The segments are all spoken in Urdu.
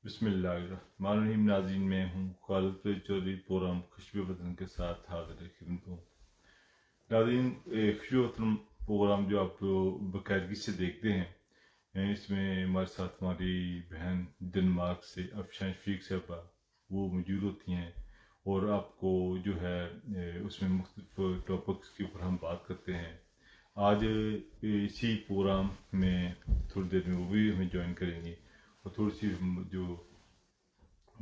بسم اللہ الرحمن الرحیم۔ ناظرین، میں ہوں خالد فرید چودھری، پروگرام خوشبو وطن کے ساتھ حاضر خدمت ہوں۔ ناظرین، خوشبو وطن پروگرام جو آپ باقاعدگی سے دیکھتے ہیں، اس میں ہمارے ساتھ ہماری بہن ڈنمارک سے افشان شفیق صاحبہ وہ موجود ہوتی ہیں، اور آپ کو جو ہے اس میں مختلف ٹاپکس کے اوپر ہم بات کرتے ہیں۔ آج اسی پروگرام میں تھوڑی دیر میں وہ بھی ہمیں جوائن کریں گے، اور تھوڑی سی جو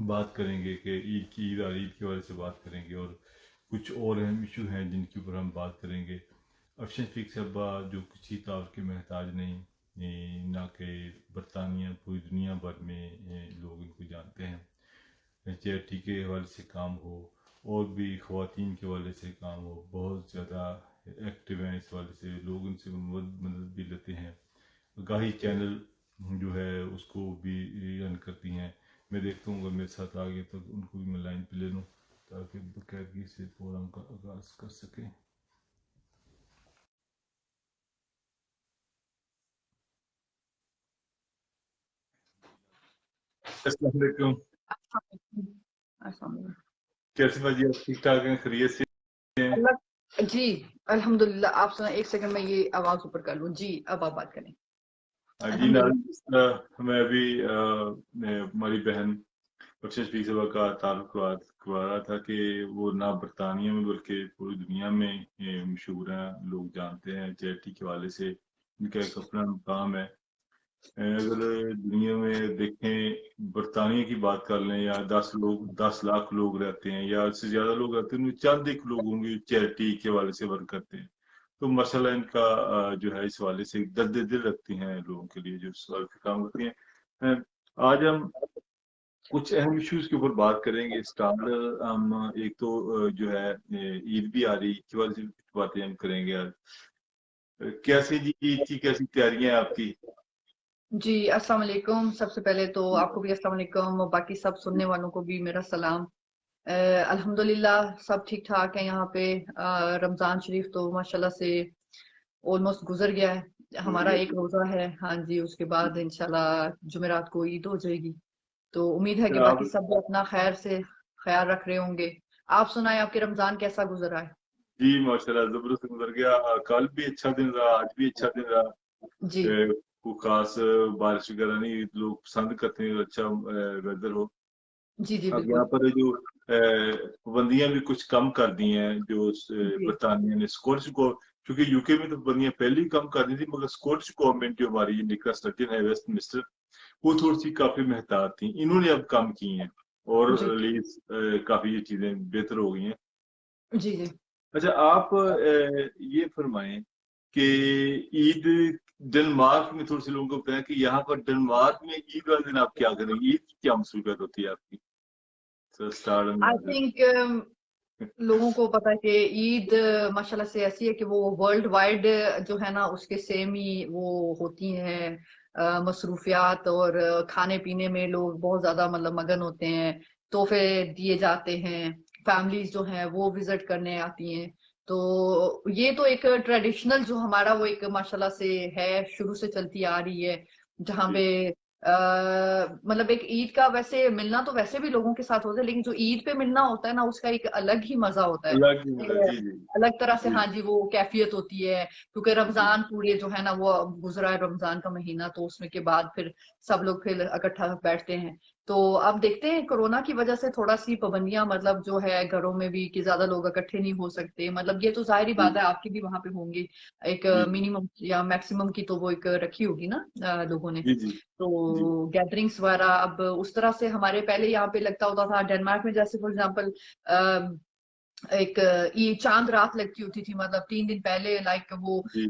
بات کریں گے کہ عید اور عید کے بارے سے بات کریں گے، اور کچھ اور اہم ایشو ہیں جن کے اوپر ہم بات کریں گے۔ افشان شفیق صاحبہ جو کسی طور کے محتاج نہیں، نہ کہ برطانیہ، پوری دنیا بھر میں لوگ ان کو جانتے ہیں۔ چیریٹی کے حوالے سے کام ہو، اور بھی خواتین کے حوالے سے کام ہو، بہت زیادہ ایکٹیو ہیں اس حوالے سے، لوگ ان سے مدد بھی لیتے ہیں۔ گاہی چینل جو ہے اس کو بھی رن کرتی ہیں۔ میں دیکھتا ہوں اگر میرے ساتھ آگے تک ان کو بھی میں لائن پہ لے لوں تاکہ باقاعدگی سے پروگرام کا آغاز کر سکیں۔ السلام علیکم۔ السلام علیکم۔ کیسے بھائی، آپ ٹھیک ٹھاک ہیں، خیریت سے ہیں؟ جی الحمدللہ۔ آپ سنیں، ایک سیکنڈ میں یہ آواز اوپر کر لوں۔ جی اب آپ بات کریں۔ جی ناظرین، جس طرح ہمیں ابھی ہماری بہن افشان شفیق صاحبہ کا تعارف کروا رہا تھا کہ وہ نہ برطانیہ میں بلکہ پوری دنیا میں مشہور ہیں، لوگ جانتے ہیں چیریٹی کے حوالے سے، ان کا ایک اپنا مقام ہے۔ اگر دنیا میں دیکھیں، برطانیہ کی بات کر لیں، یا 10 لاکھ لوگ رہتے ہیں یا اس سے زیادہ لوگ رہتے ہیں، ان میں چند ایک لوگ ہوں گے چیریٹی کے حوالے سے ورک کرتے ہیں۔ تو مسئلہ ان کا جو ہے اس حوالے سے درد دل رکھتی ہیں لوگوں کے لیے جو اس حوالے سے کام کرتی ہیں۔ آج ہم کچھ اہم ایشوز کے اوپر بات کریں گے۔ اسٹارٹ ہم ایک تو جو ہے عید بھی آ رہی، عید کے حوالے سے کچھ باتیں ہم کریں گے آج۔ کیسے جی، عید کی کیسی تیاریاں ہیں آپ کی؟ جی السلام علیکم۔ سب سے پہلے تو آپ کو بھی السلام علیکم، اور باقی سب سننے والوں کو بھی میرا سلام۔ الحمدللہ سب ٹھیک ٹھاک ہیں یہاں پہ۔ رمضان شریف تو ماشاءاللہ سے آلموسٹ گزر گیا ہے، ہمارا ایک روزہ ہے، ہاں جی، اس کے بعد انشاءاللہ جمعرات کو عید ہو جائے گی۔ تو امید ہے کہ باقی سب بھی اپنا خیر سے خیال رکھ رہے ہوں گے۔ آپ سنائیں، آپ کے رمضان کیسا گزرا ہے؟ جی ماشاءاللہ زبردست گزر گیا۔ کل بھی اچھا دن رہا، آج بھی اچھا دن رہا۔ جی کوئی خاص بارش وغیرہ نہیں، لوگ پسند کرتے ہیں اچھا ویدر ہو۔ جی جی اب بالکل یہاں پر جو پابندیاں بھی کچھ کم کر دی ہیں جو جی برطانیہ نے، اسکاٹش کو، کیونکہ یو کے میں تو پابندیاں پہلے ہی کم کر دی تھی، مگر اسکاٹش گورنمنٹ جو ہماری نکلا سٹرٹن ہے ویسٹ منسٹر، وہ تھوڑی سی کافی محتاط تھیں، انہوں نے اب کم کی ہیں، اور جی ریلیز کافی یہ چیزیں بہتر ہو گئی ہیں۔ جی جی اچھا، آپ یہ فرمائیں کہ عید ڈنمارک میں، تھوڑے سے لوگوں کو بتائیں کہ یہاں پر ڈنمارک میں عید والے دن آپ کیا کریں گے، عید کیا مصروفیت ہوتی ہے آپ کی؟ آئی تھنک لوگوں کو پتا ہے کہ عید ماشاءاللہ سے ایسی ہے کہ وہ ورلڈ وائڈ جو ہے نا اس کے سیم ہی وہ ہوتی ہیں مصروفیات، اور کھانے پینے میں لوگ بہت زیادہ مطلب مگن ہوتے ہیں، تحفے دیے جاتے ہیں، فیملیز جو ہیں وہ وزٹ کرنے آتی ہیں۔ تو یہ تو ایک ٹریڈیشنل جو ہمارا وہ ایک ماشاءاللہ سے ہے، شروع سے چلتی آ رہی ہے، جہاں پہ مطلب ایک عید کا ویسے ملنا تو ویسے بھی لوگوں کے ساتھ ہوتا ہے، لیکن جو عید پہ ملنا ہوتا ہے نا اس کا ایک الگ ہی مزہ ہوتا ہے، جی جی الگ طرح سے، جی ہاں جی، وہ کیفیت ہوتی ہے، کیونکہ رمضان پورے جو ہے نا وہ گزرا ہے رمضان کا مہینہ، تو اس میں کے بعد پھر سب لوگ پھر اکٹھا بیٹھتے ہیں۔ تو اب دیکھتے ہیں کورونا کی وجہ سے تھوڑا سی پابندیاں مطلب جو ہے گھروں میں بھی کہ زیادہ لوگ اکٹھے نہیں ہو سکتے، مطلب یہ تو ظاہری بات ہے، آپ کی بھی وہاں پہ ہوں گی ایک منیمم یا میکسیمم کی تو وہ ایک رکھی ہوگی نا لوگوں نے، جی جی تو جی گیدرنگس وغیرہ اب اس طرح سے ہمارے پہلے یہاں پہ لگتا ہوتا تھا ڈنمارک میں، جیسے فار ایگزامپل ایک چاند رات لگتی ہوتی تھی، مطلب 3 دن پہلے لائک وہ جی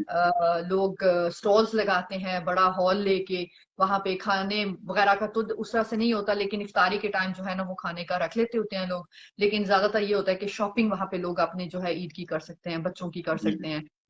لوگ سٹالز لگاتے ہیں بڑا ہال لے کے، وہاں پہ کھانے وغیرہ کا تو اس طرح سے نہیں ہوتا، لیکن افطاری کے ٹائم جو ہے نا وہ کھانے کا رکھ لیتے ہوتے ہیں لوگ، لیکن زیادہ تر یہ ہوتا ہے کہ شاپنگ وہاں پہ لوگ اپنے جو ہے عید کی کر سکتے ہیں، بچوں کی کر جی سکتے ہیں،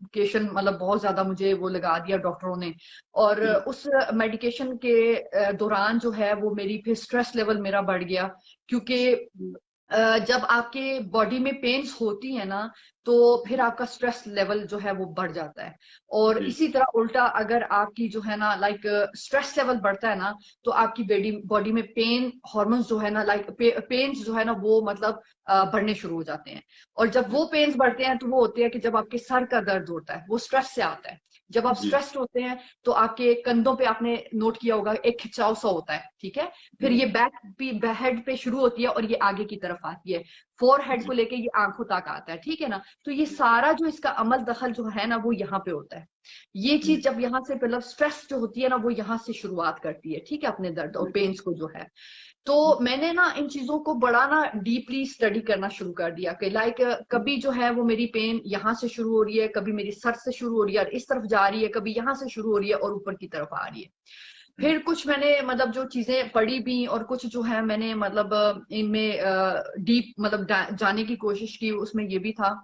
میڈیکیشن مطلب بہت زیادہ مجھے وہ لگا دیا ڈاکٹروں نے, اور اس میڈیکیشن کے دوران جو ہے وہ میری پھر اسٹریس لیول میرا بڑھ گیا, کیونکہ جب آپ کے باڈی میں پینس ہوتی ہے نا تو پھر آپ کا اسٹریس لیول جو ہے وہ بڑھ جاتا ہے, اور اسی طرح الٹا اگر آپ کی جو ہے نا لائک اسٹریس لیول بڑھتا ہے نا تو آپ کی باڈی میں پین ہارمونس جو ہے نا لائک پینس جو ہے نا وہ مطلب بڑھنے شروع ہو جاتے ہیں, اور جب وہ پینس بڑھتے ہیں تو وہ ہوتے ہیں کہ جب آپ کے سر کا درد ہوتا ہے وہ اسٹریس سے آتا ہے, جب آپ اسٹریسڈ ہوتے ہیں تو آپ کے کندھوں پہ آپ نے نوٹ کیا ہوگا ایک کھچاؤ سا ہوتا ہے, ٹھیک ہے, پھر یہ بیک ہیڈ پہ شروع ہوتی ہے اور یہ آگے کی طرف آتی ہے, فور ہیڈ کو لے کے یہ آنکھوں تک آتا ہے, ٹھیک ہے نا, تو یہ سارا جو اس کا عمل دخل جو ہے نا وہ یہاں پہ ہوتا ہے. یہ چیز جب یہاں سے مطلب اسٹریس جو ہوتی ہے نا وہ یہاں سے شروعات کرتی ہے, ٹھیک ہے, اپنے درد اور پینس کو جو ہے. تو میں نے نا ان چیزوں کو بڑا نا ڈیپلی اسٹڈی کرنا شروع کر دیا کہ لائک کبھی جو ہے وہ میری پین یہاں سے شروع ہو رہی ہے, کبھی میری سر سے شروع ہو رہی ہے اور اس طرف جا رہی ہے, کبھی یہاں سے شروع ہو رہی ہے اور اوپر کی طرف آ رہی ہے. پھر کچھ میں نے مطلب جو چیزیں پڑھی بھی اور کچھ جو ہے میں نے مطلب ان میں ڈیپ مطلب جانے کی کوشش کی, اس میں یہ بھی تھا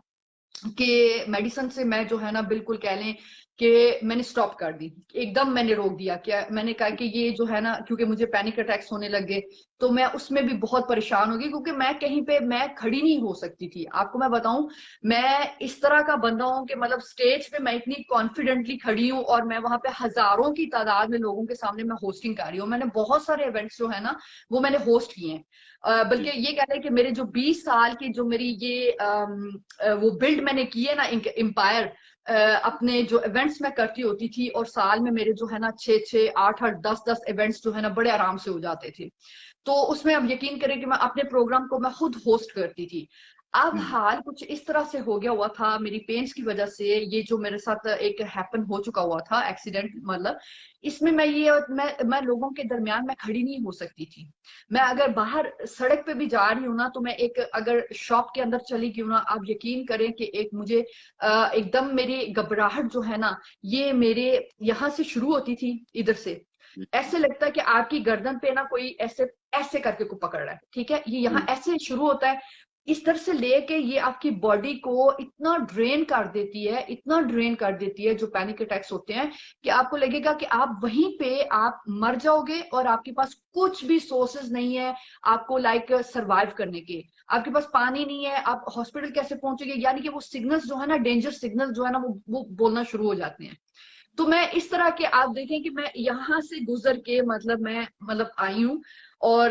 کہ میڈیسن سے میں جو ہے نا بالکل کہہ لیں کہ میں نے سٹاپ کر دی, ایک دم میں نے روک دیا. کیا میں نے کہا کہ یہ جو ہے نا کیونکہ مجھے پینک اٹیکس ہونے لگے تو میں اس میں بھی بہت پریشان ہو گئی, کیونکہ میں کہیں پہ میں کھڑی نہیں ہو سکتی تھی. آپ کو میں بتاؤں میں اس طرح کا بندہ ہوں کہ مطلب سٹیج پہ میں اتنی کانفیڈنٹلی کھڑی ہوں اور میں وہاں پہ ہزاروں کی تعداد میں لوگوں کے سامنے میں ہوسٹنگ کر رہی ہوں. میں نے بہت سارے ایونٹس جو ہے نا وہ میں نے ہوسٹ کیے ہیں, بلکہ یہ کہتے ہیں کہ میرے جو 20 سال کی جو میری یہ وہ بلڈ میں نے کی ہے نا امپائر, اپنے جو ایونٹس میں کرتی ہوتی تھی اور سال میں میرے جو ہے نا 6 8 10 ایونٹس جو ہے نا بڑے آرام سے ہو جاتے تھے. تو اس میں اب یقین کریں کہ میں اپنے پروگرام کو میں خود ہوسٹ کرتی تھی. اب حال کچھ اس طرح سے ہو گیا ہوا تھا میری پینس کی وجہ سے, یہ جو میرے ساتھ ایک ہیپن ہو چکا ہوا تھا ایکسیڈنٹ, مطلب اس میں میں لوگوں کے درمیان میں کھڑی نہیں ہو سکتی تھی. میں اگر باہر سڑک پہ بھی جا رہی ہوں نا تو میں ایک اگر شاپ کے اندر چلی گئی ہوں نا, آپ یقین کریں کہ ایک مجھے ایک دم میری گھبراہٹ جو ہے نا یہ میرے یہاں سے شروع ہوتی تھی, ادھر سے ایسے لگتا ہے کہ آپ کی گردن پہ نا کوئی ایسے کر کے کو پکڑ رہا ہے, ٹھیک ہے, یہ یہاں ایسے شروع ہوتا ہے, اس طرح سے لے کے یہ آپ کی باڈی کو اتنا ڈرین کر دیتی ہے جو پینک اٹیکس ہوتے ہیں کہ آپ کو لگے گا کہ آپ وہیں پہ آپ مر جاؤ گے اور آپ کے پاس کچھ بھی سورسز نہیں ہے آپ کو لائک سروائیو کرنے کے. آپ کے پاس پانی نہیں ہے, آپ ہاسپٹل کیسے پہنچے گے, یعنی کہ وہ سگنلز جو ہے نا ڈینجر سگنل جو ہے نا وہ بولنا شروع ہو جاتے ہیں. تو میں اس طرح کے آپ دیکھیں کہ میں یہاں سے گزر کے مطلب آئی ہوں, اور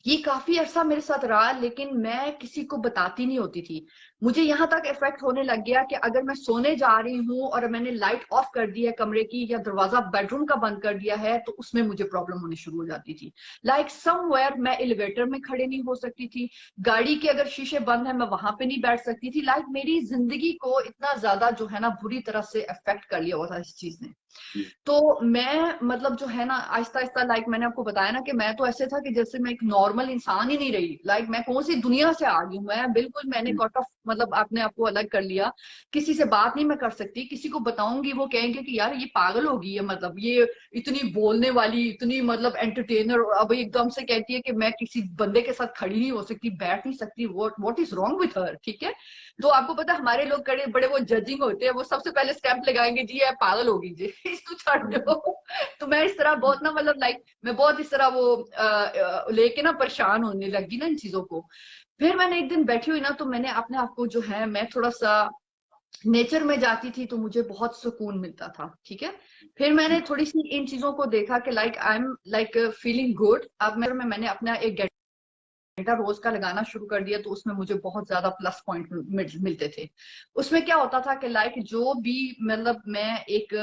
یہ کافی عرصہ میرے ساتھ رہا, لیکن میں کسی کو بتاتی نہیں ہوتی تھی. مجھے یہاں تک افیکٹ ہونے لگ گیا کہ اگر میں سونے جا رہی ہوں اور میں نے لائٹ آف کر دی ہے کمرے کی یا دروازہ بیڈ روم کا بند کر دیا ہے تو اس میں مجھے پرابلم ہونی شروع ہو جاتی تھی. لائک سم ویئر میں ایلیویٹر میں کھڑے نہیں ہو سکتی تھی, گاڑی کے اگر شیشے بند ہیں میں وہاں پہ نہیں بیٹھ سکتی تھی. لائک میری زندگی کو اتنا زیادہ جو ہے نا بری طرح سے افیکٹ کر لیا ہوا تھا اس چیز نے. تو میں مطلب جو ہے نا آہستہ آہستہ لائک میں نے آپ کو بتایا نا کہ میں تو ایسے تھا کہ جیسے میں ایک نارمل انسان ہی نہیں رہی. لائک میں کون سی دنیا سے آ گئی ہوں, میں بالکل میں نے کٹ آف مطلب اپنے آپ کو الگ کر لیا. کسی سے بات نہیں میں کر سکتی, کسی کو بتاؤں گی وہ کہیں گے کہ یار یہ پاگل ہوگی ہے, مطلب یہ اتنی بولنے والی اتنی مطلب انٹرٹینر, اب ایک دم سے کہتی ہے کہ میں کسی بندے کے ساتھ کھڑی نہیں ہو سکتی, بیٹھ نہیں سکتی, what is wrong with her, ٹھیک ہے. تو آپ کو پتا ہمارے لوگ بڑے وہ ججنگ ہوتے ہیں, وہ سب سے پہلے اسٹیمپ لگائیں گے جی یہ پاگل ہوگی جی اس کو چھوڑ دو. تو میں اس طرح بہت نا مطلب لائک میں بہت اس طرح وہ لے کے نا پریشان ہونے لگی نا ان چیزوں کو. پھر میں نے ایک دن بیٹھی ہوئی نا تو میں نے اپنے آپ کو جو ہے میں تھوڑا سا نیچر میں جاتی تھی تو مجھے بہت سکون ملتا تھا, ٹھیک ہے. پھر میں نے تھوڑی سی ان چیزوں کو دیکھا کہ like I am like feeling good. اب میں نے اپنا ایک گھنٹہ روز کا لگانا شروع کر دیا تو اس میں مجھے بہت زیادہ پلس پوائنٹ ملتے تھے. اس میں کیا ہوتا تھا کہ لائک جو بھی مطلب میں ایک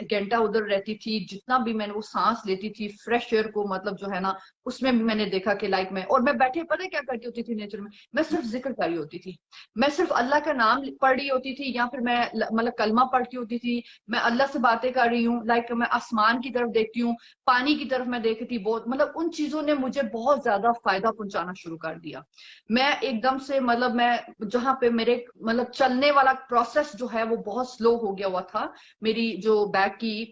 گھنٹہ ادھر رہتی تھی, جتنا بھی میں نے وہ سانس لیتی تھی فریش ایئر کو مطلب جو ہے نا اس میں بھی میں نے دیکھا کہ لائک میں اور میں بیٹھے پتہ کیا کرتی ہوتی تھی نیچر میں صرف ذکر کر رہی ہوتی تھی, میں صرف اللہ کا نام پڑھ رہی ہوتی تھی یا پھر میں مطلب کلمہ پڑھتی ہوتی تھی, میں اللہ سے باتیں کر رہی ہوں, لائک میں آسمان کی طرف دیکھتی ہوں, پانی کی طرف میں دیکھتی تھی. بہت مطلب ان چیزوں نے مجھے بہت زیادہ فائدہ پہنچانا شروع کر دیا. میں ایک دم سے مطلب میں جہاں پہ میرے مطلب چلنے والا پروسیس جو ہے وہ بہت سلو ہو گیا ہوا تھا, میری جو بیک کی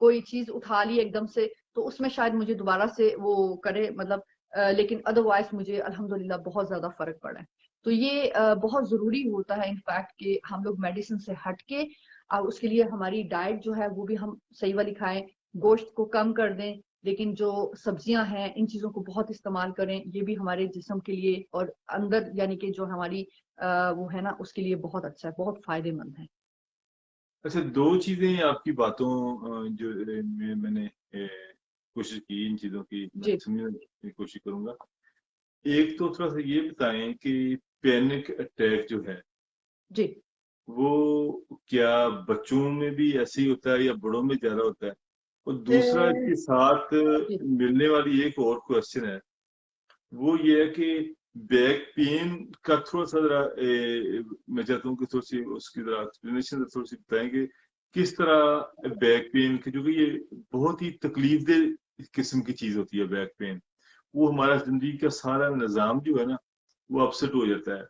کوئی چیز اٹھا لی ایک دم سے تو اس میں شاید مجھے دوبارہ سے وہ کرے مطلب لیکن ادروائز مجھے الحمدللہ بہت زیادہ فرق پڑا ہے. تو یہ بہت ضروری ہوتا ہے انفیکٹ کہ ہم لوگ میڈیسن سے ہٹ کے اور اس کے لیے ہماری ڈائٹ جو ہے وہ بھی ہم صحیح والی کھائیں, گوشت کو کم کر دیں, لیکن جو سبزیاں ہیں ان چیزوں کو بہت استعمال کریں, یہ بھی ہمارے جسم کے لیے اور اندر یعنی کہ جو ہماری وہ ہے نا اس کے لیے بہت اچھا ہے, بہت فائدے مند ہے. اچھا, دو چیزیں آپ کی باتوں جو میں نے کوشش کی ان چیزوں کی میں سمجھنے کی کوشش کروں گا. ایک تو تھوڑا سا یہ بتائیں کہ پینک اٹیک جو ہے جی وہ کیا بچوں میں بھی ایسے ہی ہوتا ہے یا بڑوں میں زیادہ ہوتا ہے؟ اور دوسرا اس کے ساتھ ملنے والی ایک اور کوشچن ہے, وہ یہ ہے کہ بیک پین کا تھوڑا سا ذرا میں چاہتا ہوں کہ تھوڑی سی اس کی ذرا ایکسپلینیشن تھوڑی سی بتائیں کہ کس طرح بیک پین کی, جو کہ یہ بہت ہی تکلیف دہ قسم کی چیز ہوتی ہے بیک پین, وہ ہمارا زندگی کا سارا نظام جو ہے نا وہ اپسٹ ہو جاتا ہے.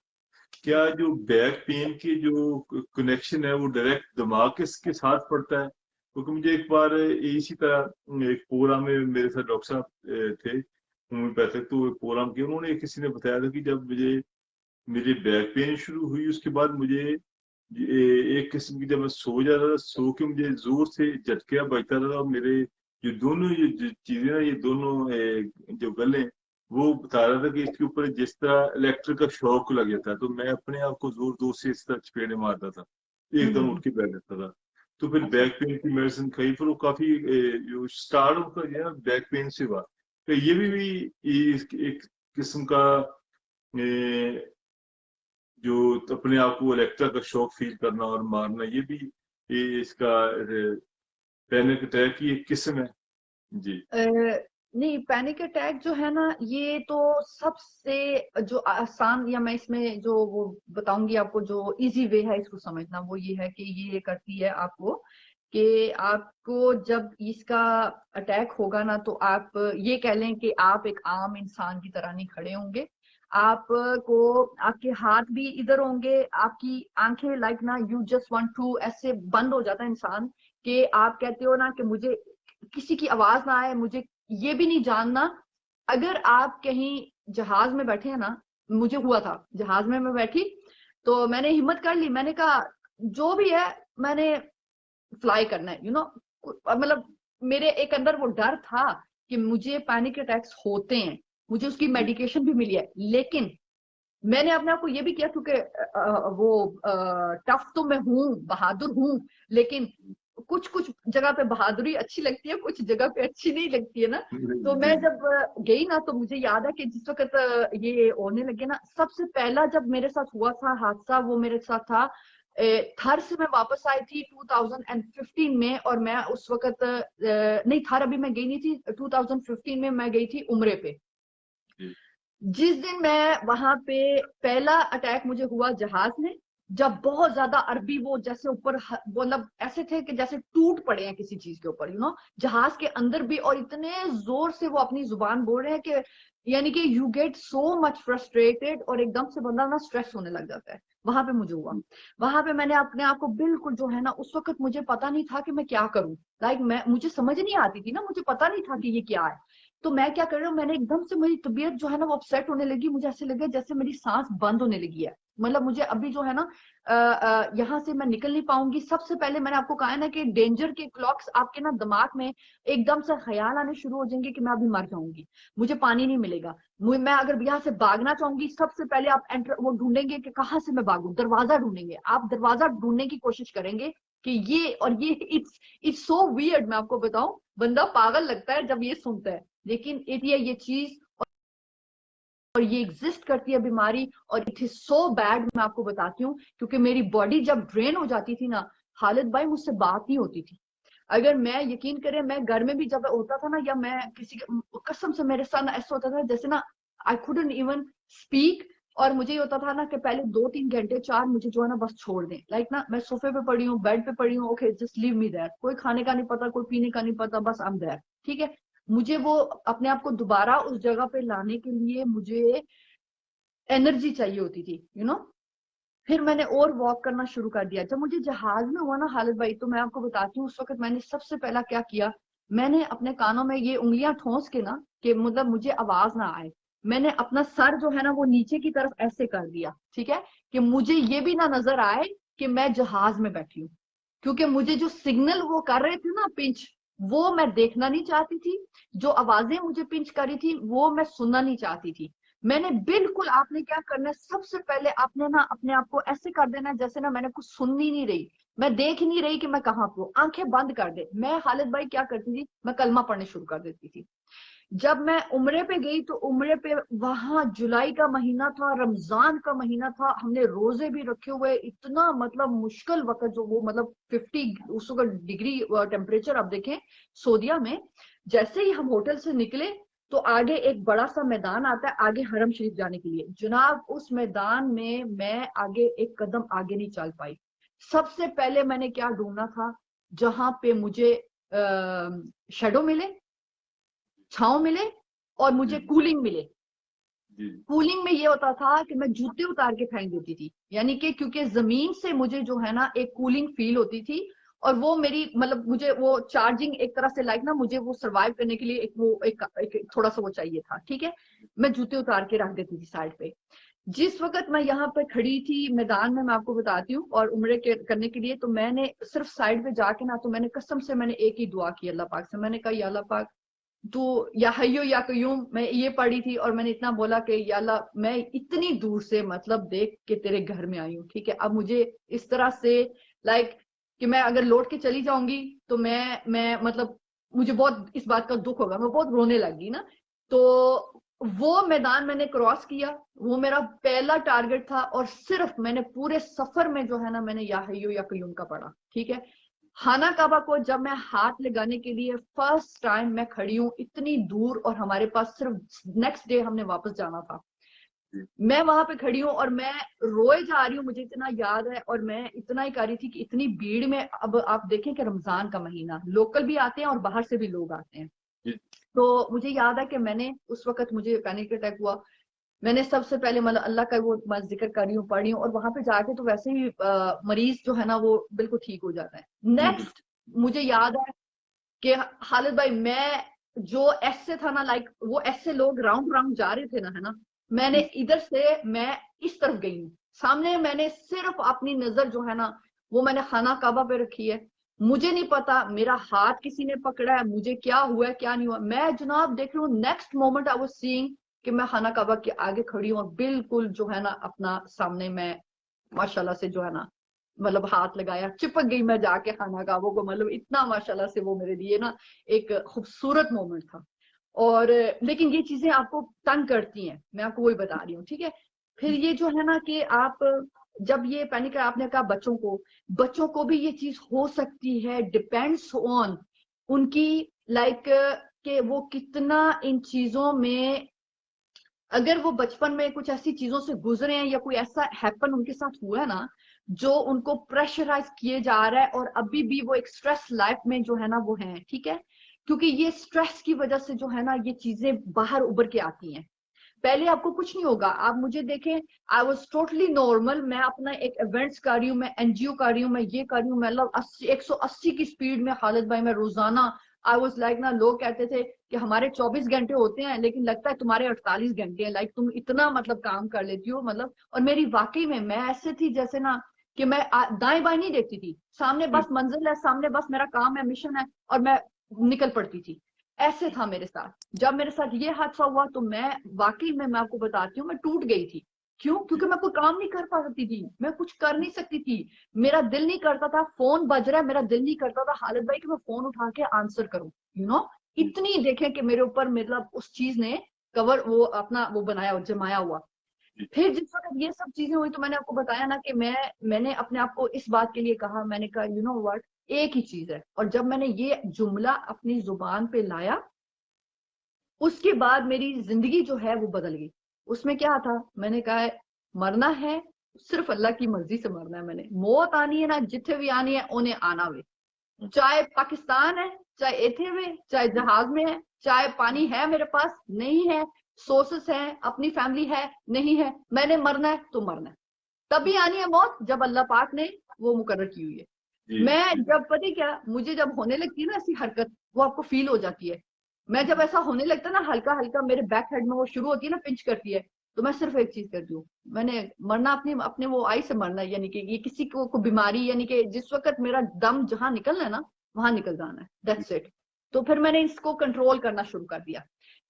کیا جو بیک پین کی جو کنیکشن ہے وہ ڈائریکٹ دماغ کے ساتھ پڑتا ہے؟ کیونکہ مجھے ایک بار اسی طرح ایک پروگرام میں میرے ساتھ ڈاکٹر صاحب تھے ہومیوپیتھک, تو ایک پروگرام کیا انہوں نے کسی نے بتایا تھا کہ جب میری بیک پین شروع ہوئی اس کے بعد مجھے ایک قسم کی جب میں سو جاتا تھا, سو کے مجھے زور سے جھٹکا بجتا تھا, اور میرے جو دونوں یہ چیزیں نا یہ دونوں جو گلیں وہ بتا رہا تھا کہ اس کے اوپر جس طرح الیکٹرک کا شوق لگ جاتا ہے, تو میں اپنے آپ کو زور سے اس طرح چپیڑے مارتا تھا, ایک دم اٹھ کے بیٹھ جاتا تھا. تو پھر بیک پین کی میڈیسن کھائی, پھر وہ کافی جو اسٹارٹ کا جو ہے بیک پین سے ہوا. تو یہ بھی ایک قسم کا جو اپنے آپ کو الیکٹرا کا شوق فیل کرنا اور مارنا, یہ بھی اس کا پینک اٹیک کی ایک قسم ہے. جی نہیں, پینک اٹیک جو ہے نا یہ تو سب سے جو آسان یا میں اس میں جو وہ بتاؤں گی آپ کو جو ایزی وے ہے اس کو سمجھنا, وہ یہ ہے کہ یہ کرتی ہے آپ کو کہ آپ کو جب اس کا اٹیک ہوگا نا تو آپ یہ کہہ لیں کہ آپ ایک عام انسان کی طرح نہیں کھڑے ہوں گے, آپ کو آپ کے ہاتھ بھی ادھر ہوں گے, آپ کی آنکھیں لائک نا یو جسٹ وانٹ ٹو ایسے بند ہو جاتا ہے انسان کہ آپ کہتے ہو نا کہ مجھے کسی کی آواز نہ آئے, مجھے یہ بھی نہیں جاننا. اگر آپ کہیں جہاز میں بیٹھے ہیں نا, مجھے ہوا تھا جہاز میں بیٹھی تو میں نے ہمت کر لی, میں نے کہا جو بھی ہے میں نے فلائی کرنا ہے, مطلب میرے ایک اندر وہ ڈر تھا کہ مجھے پینک اٹیکس ہوتے ہیں, مجھے اس کی میڈیکیشن بھی ملی ہے, لیکن میں نے اپنے آپ کو یہ بھی کیا کیونکہ وہ ٹف تو میں ہوں, بہادر ہوں, لیکن کچھ جگہ پہ بہادری اچھی لگتی ہے, کچھ جگہ پہ اچھی نہیں لگتی ہے نا. تو میں جب گئی نا تو مجھے یاد ہے کہ جس وقت یہ ہونے لگے نا, سب سے پہلا جب میرے ساتھ ہوا تھا حادثہ وہ میرے ساتھ تھا تھر سے. میں واپس آئی تھی 2015 میں, اور میں اس وقت نہیں تھر ابھی میں گئی نہیں تھی, 2015 میں گئی تھی عمرے پہ. جس دن میں وہاں پہ پہلا اٹیک مجھے ہوا جہاز میں, جب بہت زیادہ عربی وہ جیسے اوپر مطلب ایسے تھے کہ جیسے ٹوٹ پڑے ہیں کسی چیز کے اوپر, جہاز کے اندر بھی, اور اتنے زور سے وہ اپنی زبان بول رہے ہیں کہ یعنی کہ you get so much frustrated, اور ایک دم سے بندہ نا اسٹریس ہونے لگ جاتا ہے. وہاں پہ مجھے ہوا, وہاں پہ میں نے اپنے آپ کو بالکل جو ہے نا, اس وقت مجھے پتا نہیں تھا کہ میں کیا کروں, مجھے سمجھ نہیں آتی تھی نا, مجھے پتا نہیں تھا کہ یہ کیا ہے. تو میں کیا کر رہی ہوں, میں نے ایک دم سے میری طبیعت جو ہے نا وہ اپسیٹ ہونے لگی, مجھے ایسے لگا جیسے میری سانس بند ہونے لگی ہے, مطلب مجھے ابھی جو ہے نا یہاں سے میں نکل نہیں پاؤں گی. سب سے پہلے میں نے آپ کو کہا ہے نا کہ ڈینجر کے کلاکس آپ کے نا دماغ میں ایک دم سے خیال آنے شروع ہو جائیں گے کہ میں ابھی مر جاؤں گی, مجھے پانی نہیں ملے گا, میں اگر یہاں سے بھاگنا چاہوں گی, سب سے پہلے آپ وہ ڈھونڈیں گے کہ کہاں سے میں بھاگوں, دروازہ ڈھونڈیں گے, آپ دروازہ ڈھونڈنے کی کوشش کریں گے کہ یہ, اور یہ اٹس سو ویئرڈ, میں آپ کو بتاؤں بندہ پاگل لگتا ہے جب یہ سنتا ہے, لیکن یہ چیز اور یہ ایگزسٹ کرتی ہے بیماری, اور اٹ از سو بیڈ. میں آپ کو بتاتی ہوں کیونکہ میری باڈی جب ڈرین ہو جاتی تھی نا, خالد بھائی مجھ سے بات نہیں ہوتی تھی. اگر میں یقین کریں, میں گھر میں بھی جب ہوتا تھا نا, یا میں کسی قسم سے میرے ساتھ ایسا ہوتا تھا جیسے نا I couldn't even speak, اور مجھے یہ ہوتا تھا نا کہ پہلے 2-3 گھنٹے 4 مجھے جو ہے نا بس چھوڑ دیں, لائک نا میں صوفے پہ پڑی ہوں, بیڈ پہ پڑی ہوں, اوکے جسٹ لیو می دیر, کوئی کھانے کا نہیں پتا, کوئی پینے کا نہیں پتا, بس I'm there, ٹھیک ہے. مجھے وہ اپنے آپ کو دوبارہ اس جگہ پہ لانے کے لیے مجھے انرجی چاہیے ہوتی تھی, پھر میں نے اور واک کرنا شروع کر دیا. جب مجھے جہاز میں ہوا نا خالد بھائی, تو میں آپ کو بتاتی ہوں اس وقت میں نے سب سے پہلا کیا کیا, میں نے اپنے کانوں میں یہ انگلیاں ٹھونس کے نا کہ مطلب مجھے آواز نہ آئے, میں نے اپنا سر جو ہے نا وہ نیچے کی طرف ایسے کر دیا, ٹھیک ہے, کہ مجھے یہ بھی نہ نظر آئے کہ میں جہاز میں بیٹھی ہوں, کیونکہ مجھے جو سگنل وہ کر رہے تھے نا پنچ, وہ میں دیکھنا نہیں چاہتی تھی, جو آوازیں مجھے پنچ کری تھی وہ میں سننا نہیں چاہتی تھی. میں نے بالکل, آپ نے کیا کرنا ہے, سب سے پہلے آپ نے نا اپنے آپ کو ایسے کر دینا جیسے نا میں نے کچھ سننی نہیں رہی, میں دیکھ نہیں رہی کہ میں کہاں پہ ہوں, آنکھیں بند کر دے. میں خالد بھائی کیا کرتی تھی, میں کلمہ پڑھنے شروع کر دیتی تھی. جب میں عمرے پہ گئی تو عمرے پہ وہاں جولائی کا مہینہ تھا, رمضان کا مہینہ تھا, ہم نے روزے بھی رکھے ہوئے, اتنا مطلب مشکل وقت, جو وہ مطلب 50 اس وقت ڈگری ٹیمپریچر. آپ دیکھیں سعودیہ میں, جیسے ہی ہم ہوٹل سے نکلے تو آگے ایک بڑا سا میدان آتا ہے آگے حرم شریف جانے کے لیے. جناب اس میدان میں آگے ایک قدم آگے نہیں چل پائی. سب سے پہلے میں نے کیا ڈھونڈنا تھا, جہاں پہ مجھے شیڈو ملے, چھاؤں ملے, اور مجھے کولنگ ملے. کولنگ میں یہ ہوتا تھا کہ میں جوتے اتار کے پھینک دیتی تھی, یعنی کہ کیونکہ زمین سے مجھے جو ہے نا ایک کولنگ فیل ہوتی تھی, اور وہ میری مطلب مجھے وہ چارجنگ ایک طرح سے لائک نا, مجھے وہ سروائیو کرنے کے لیے ایک تھوڑا سا وہ چاہیے تھا, ٹھیک ہے. میں جوتے اتار کے رکھ دیتی تھی سائڈ پہ. جس وقت میں یہاں پہ کھڑی تھی میدان میں آپ کو بتاتی ہوں, اور عمرے کرنے کے لیے, تو میں نے صرف سائڈ پہ جا کے نا, تو میں نے قسم سے میں نے ایک ہی دعا کی اللہ پاک سے. میں نے کہا یا اللہ پاک تو یا حیو یا قیوم, میں یہ پڑھی تھی, اور میں نے اتنا بولا کہ یا اللہ میں اتنی دور سے مطلب دیکھ کے تیرے گھر میں آئی ہوں, ٹھیک ہے, اب مجھے اس طرح سے لائک کہ میں اگر لوٹ کے چلی جاؤں گی تو میں مطلب مجھے بہت اس بات کا دکھ ہوگا, میں بہت رونے لگ گی نا. تو وہ میدان میں نے کراس کیا, وہ میرا پہلا ٹارگٹ تھا, اور صرف میں نے پورے سفر میں جو ہے نا میں نے یا حیو یا قیوم کا پڑھا, ٹھیک ہے. خانہ کعبہ کو جب میں ہاتھ لگانے کے لیے فرسٹ ٹائم میں کھڑی ہوں اتنی دور, اور ہمارے پاس صرف نیکسٹ ڈے ہم نے واپس جانا تھا, میں وہاں پہ کھڑی ہوں اور میں روئے جا رہی ہوں, مجھے اتنا یاد ہے. اور میں اتنا ہی کر رہی تھی کہ اتنی بھیڑ میں, اب آپ دیکھیں کہ رمضان کا مہینہ, لوکل بھی آتے ہیں اور باہر سے بھی لوگ آتے ہیں. تو مجھے یاد ہے کہ میں نے اس وقت, مجھے پینک اٹیک ہوا, میں نے سب سے پہلے مطلب اللہ کا وہ میں ذکر کر رہی ہوں, پڑھ رہی ہوں, اور وہاں پہ جا کے تو ویسے ہی مریض جو ہے نا وہ بالکل ٹھیک ہو جاتا ہے. نیکسٹ مجھے یاد ہے کہ خالد بھائی, میں جو ایسے تھا نا, لائک وہ ایسے لوگ راؤنڈ جا رہے تھے نا, ہے نا, میں نے ادھر سے میں اس طرف گئی ہوں, سامنے میں نے صرف اپنی نظر جو ہے نا وہ میں نے خانہ کعبہ پہ رکھی ہے. مجھے نہیں پتا میرا ہاتھ کسی نے پکڑا ہے, مجھے کیا ہوا ہے کیا نہیں ہوا, میں جناب دیکھ رہی ہوں next moment I was seeing کہ میں خانہ کعبہ کے آگے کھڑی ہوں, اور بالکل جو ہے نا اپنا سامنے میں ماشاءاللہ سے جو ہے نا مطلب ہاتھ لگایا, چپک گئی میں جا کے خانہ کعبہ کو, مطلب اتنا ماشاءاللہ سے وہ میرے لیے نا ایک خوبصورت مومنٹ تھا. اور لیکن یہ چیزیں آپ کو تنگ کرتی ہیں, میں آپ کو وہی بتا رہی ہوں, ٹھیک ہے. پھر یہ جو ہے نا کہ آپ جب یہ پینک, آپ نے کہا بچوں کو بھی یہ چیز ہو سکتی ہے, ڈپینڈس آن ان کی لائک کہ وہ کتنا ان چیزوں میں, اگر وہ بچپن میں کچھ ایسی چیزوں سے گزرے ہیں یا کوئی ایسا ہیپن ان کے ساتھ ہوا ہے نا جو ان کو پریشرائز کیے جا رہا ہے, اور ابھی بھی وہ ایک سٹریس لائف میں جو ہے نا وہ ہیں, ٹھیک ہے, کیونکہ یہ سٹریس کی وجہ سے جو ہے نا یہ چیزیں باہر ابھر کے آتی ہیں. پہلے آپ کو کچھ نہیں ہوگا, آپ مجھے دیکھیں آئی واز ٹوٹلی نارمل, میں اپنا ایک ایونٹس کر رہی ہوں, میں این جی او کر رہی ہوں, میں یہ کر رہی ہوں, میں 180 کی سپیڈ میں خالد بھائی میں روزانہ آئی واز لائک نا, لوگ کہتے تھے کہ ہمارے 24 گھنٹے ہوتے ہیں لیکن لگتا ہے تمہارے 48 گھنٹے ہیں, لائک تم اتنا مطلب کام کر لیتی ہو مطلب. اور میری واقعی میں ایسے تھی جیسے نا کہ میں دائیں بائیں نہیں دیکھتی تھی, سامنے بس منزل ہے, سامنے بس میرا کام ہے, مشن ہے, اور میں نکل پڑتی تھی. ایسے تھا میرے ساتھ. جب میرے ساتھ یہ حادثہ ہوا تو میں واقعی میں آپ کو بتاتی ہوں میں ٹوٹ گئی تھی. کیوں؟ کیونکہ میں کوئی کام نہیں کر پاتی تھی, میں کچھ کر نہیں سکتی تھی, میرا دل نہیں کرتا تھا, فون بج رہا ہے میرا دل نہیں کرتا تھا خالد بھائی کہ میں فون اٹھا کے آنسر کروں, اتنی دیکھیں کہ میرے اوپر مطلب اس چیز نے کور وہ اپنا وہ بنایا جمایا ہوا. پھر جس وقت یہ سب چیزیں ہوئی تو میں نے آپ کو بتایا نا کہ میں نے اپنے آپ کو اس بات کے لیے کہا, میں نے کہا یو نو واٹ, ایک ہی چیز ہے. اور جب میں نے یہ جملہ اپنی زبان پہ لایا اس کے بعد میری زندگی جو ہے وہ بدل گئی. اس میں کیا تھا, میں نے کہا مرنا ہے صرف اللہ کی مرضی سے مرنا ہے, میں نے موت آنی ہے نا جتھے بھی آنی ہے انہیں آنا وے, چاہے پاکستان ہے, چاہے ایتھے میں, چاہے جہاز میں ہے, چاہے پانی ہے میرے پاس نہیں ہے, سورسز ہیں, اپنی فیملی ہے نہیں ہے, میں نے مرنا ہے تو مرنا ہے. تبھی آنی ہے موت جب اللہ پاک نے وہ مقرر کی ہوئی ہے. میں جب پتہ کیا مجھے جب ہونے لگتی ہے نا ایسی حرکت وہ آپ کو فیل ہو جاتی ہے. میں جب ایسا ہونے لگتا ہے نا ہلکا ہلکا میرے بیک ہیڈ میں وہ شروع ہوتی ہے نا پنچ کرتی ہے تو میں صرف ایک چیز کرتی ہوں, میں نے مرنا اپنے وہ آئی سے مرنا ہے, یعنی کہ یہ کسی کو بیماری یعنی کہ جس وقت میرا دم جہاں نکلنا ہے نا وہاں نکل جانا ہے, دیٹس اٹ. تو پھر میں نے اس کو کنٹرول کرنا شروع کر دیا.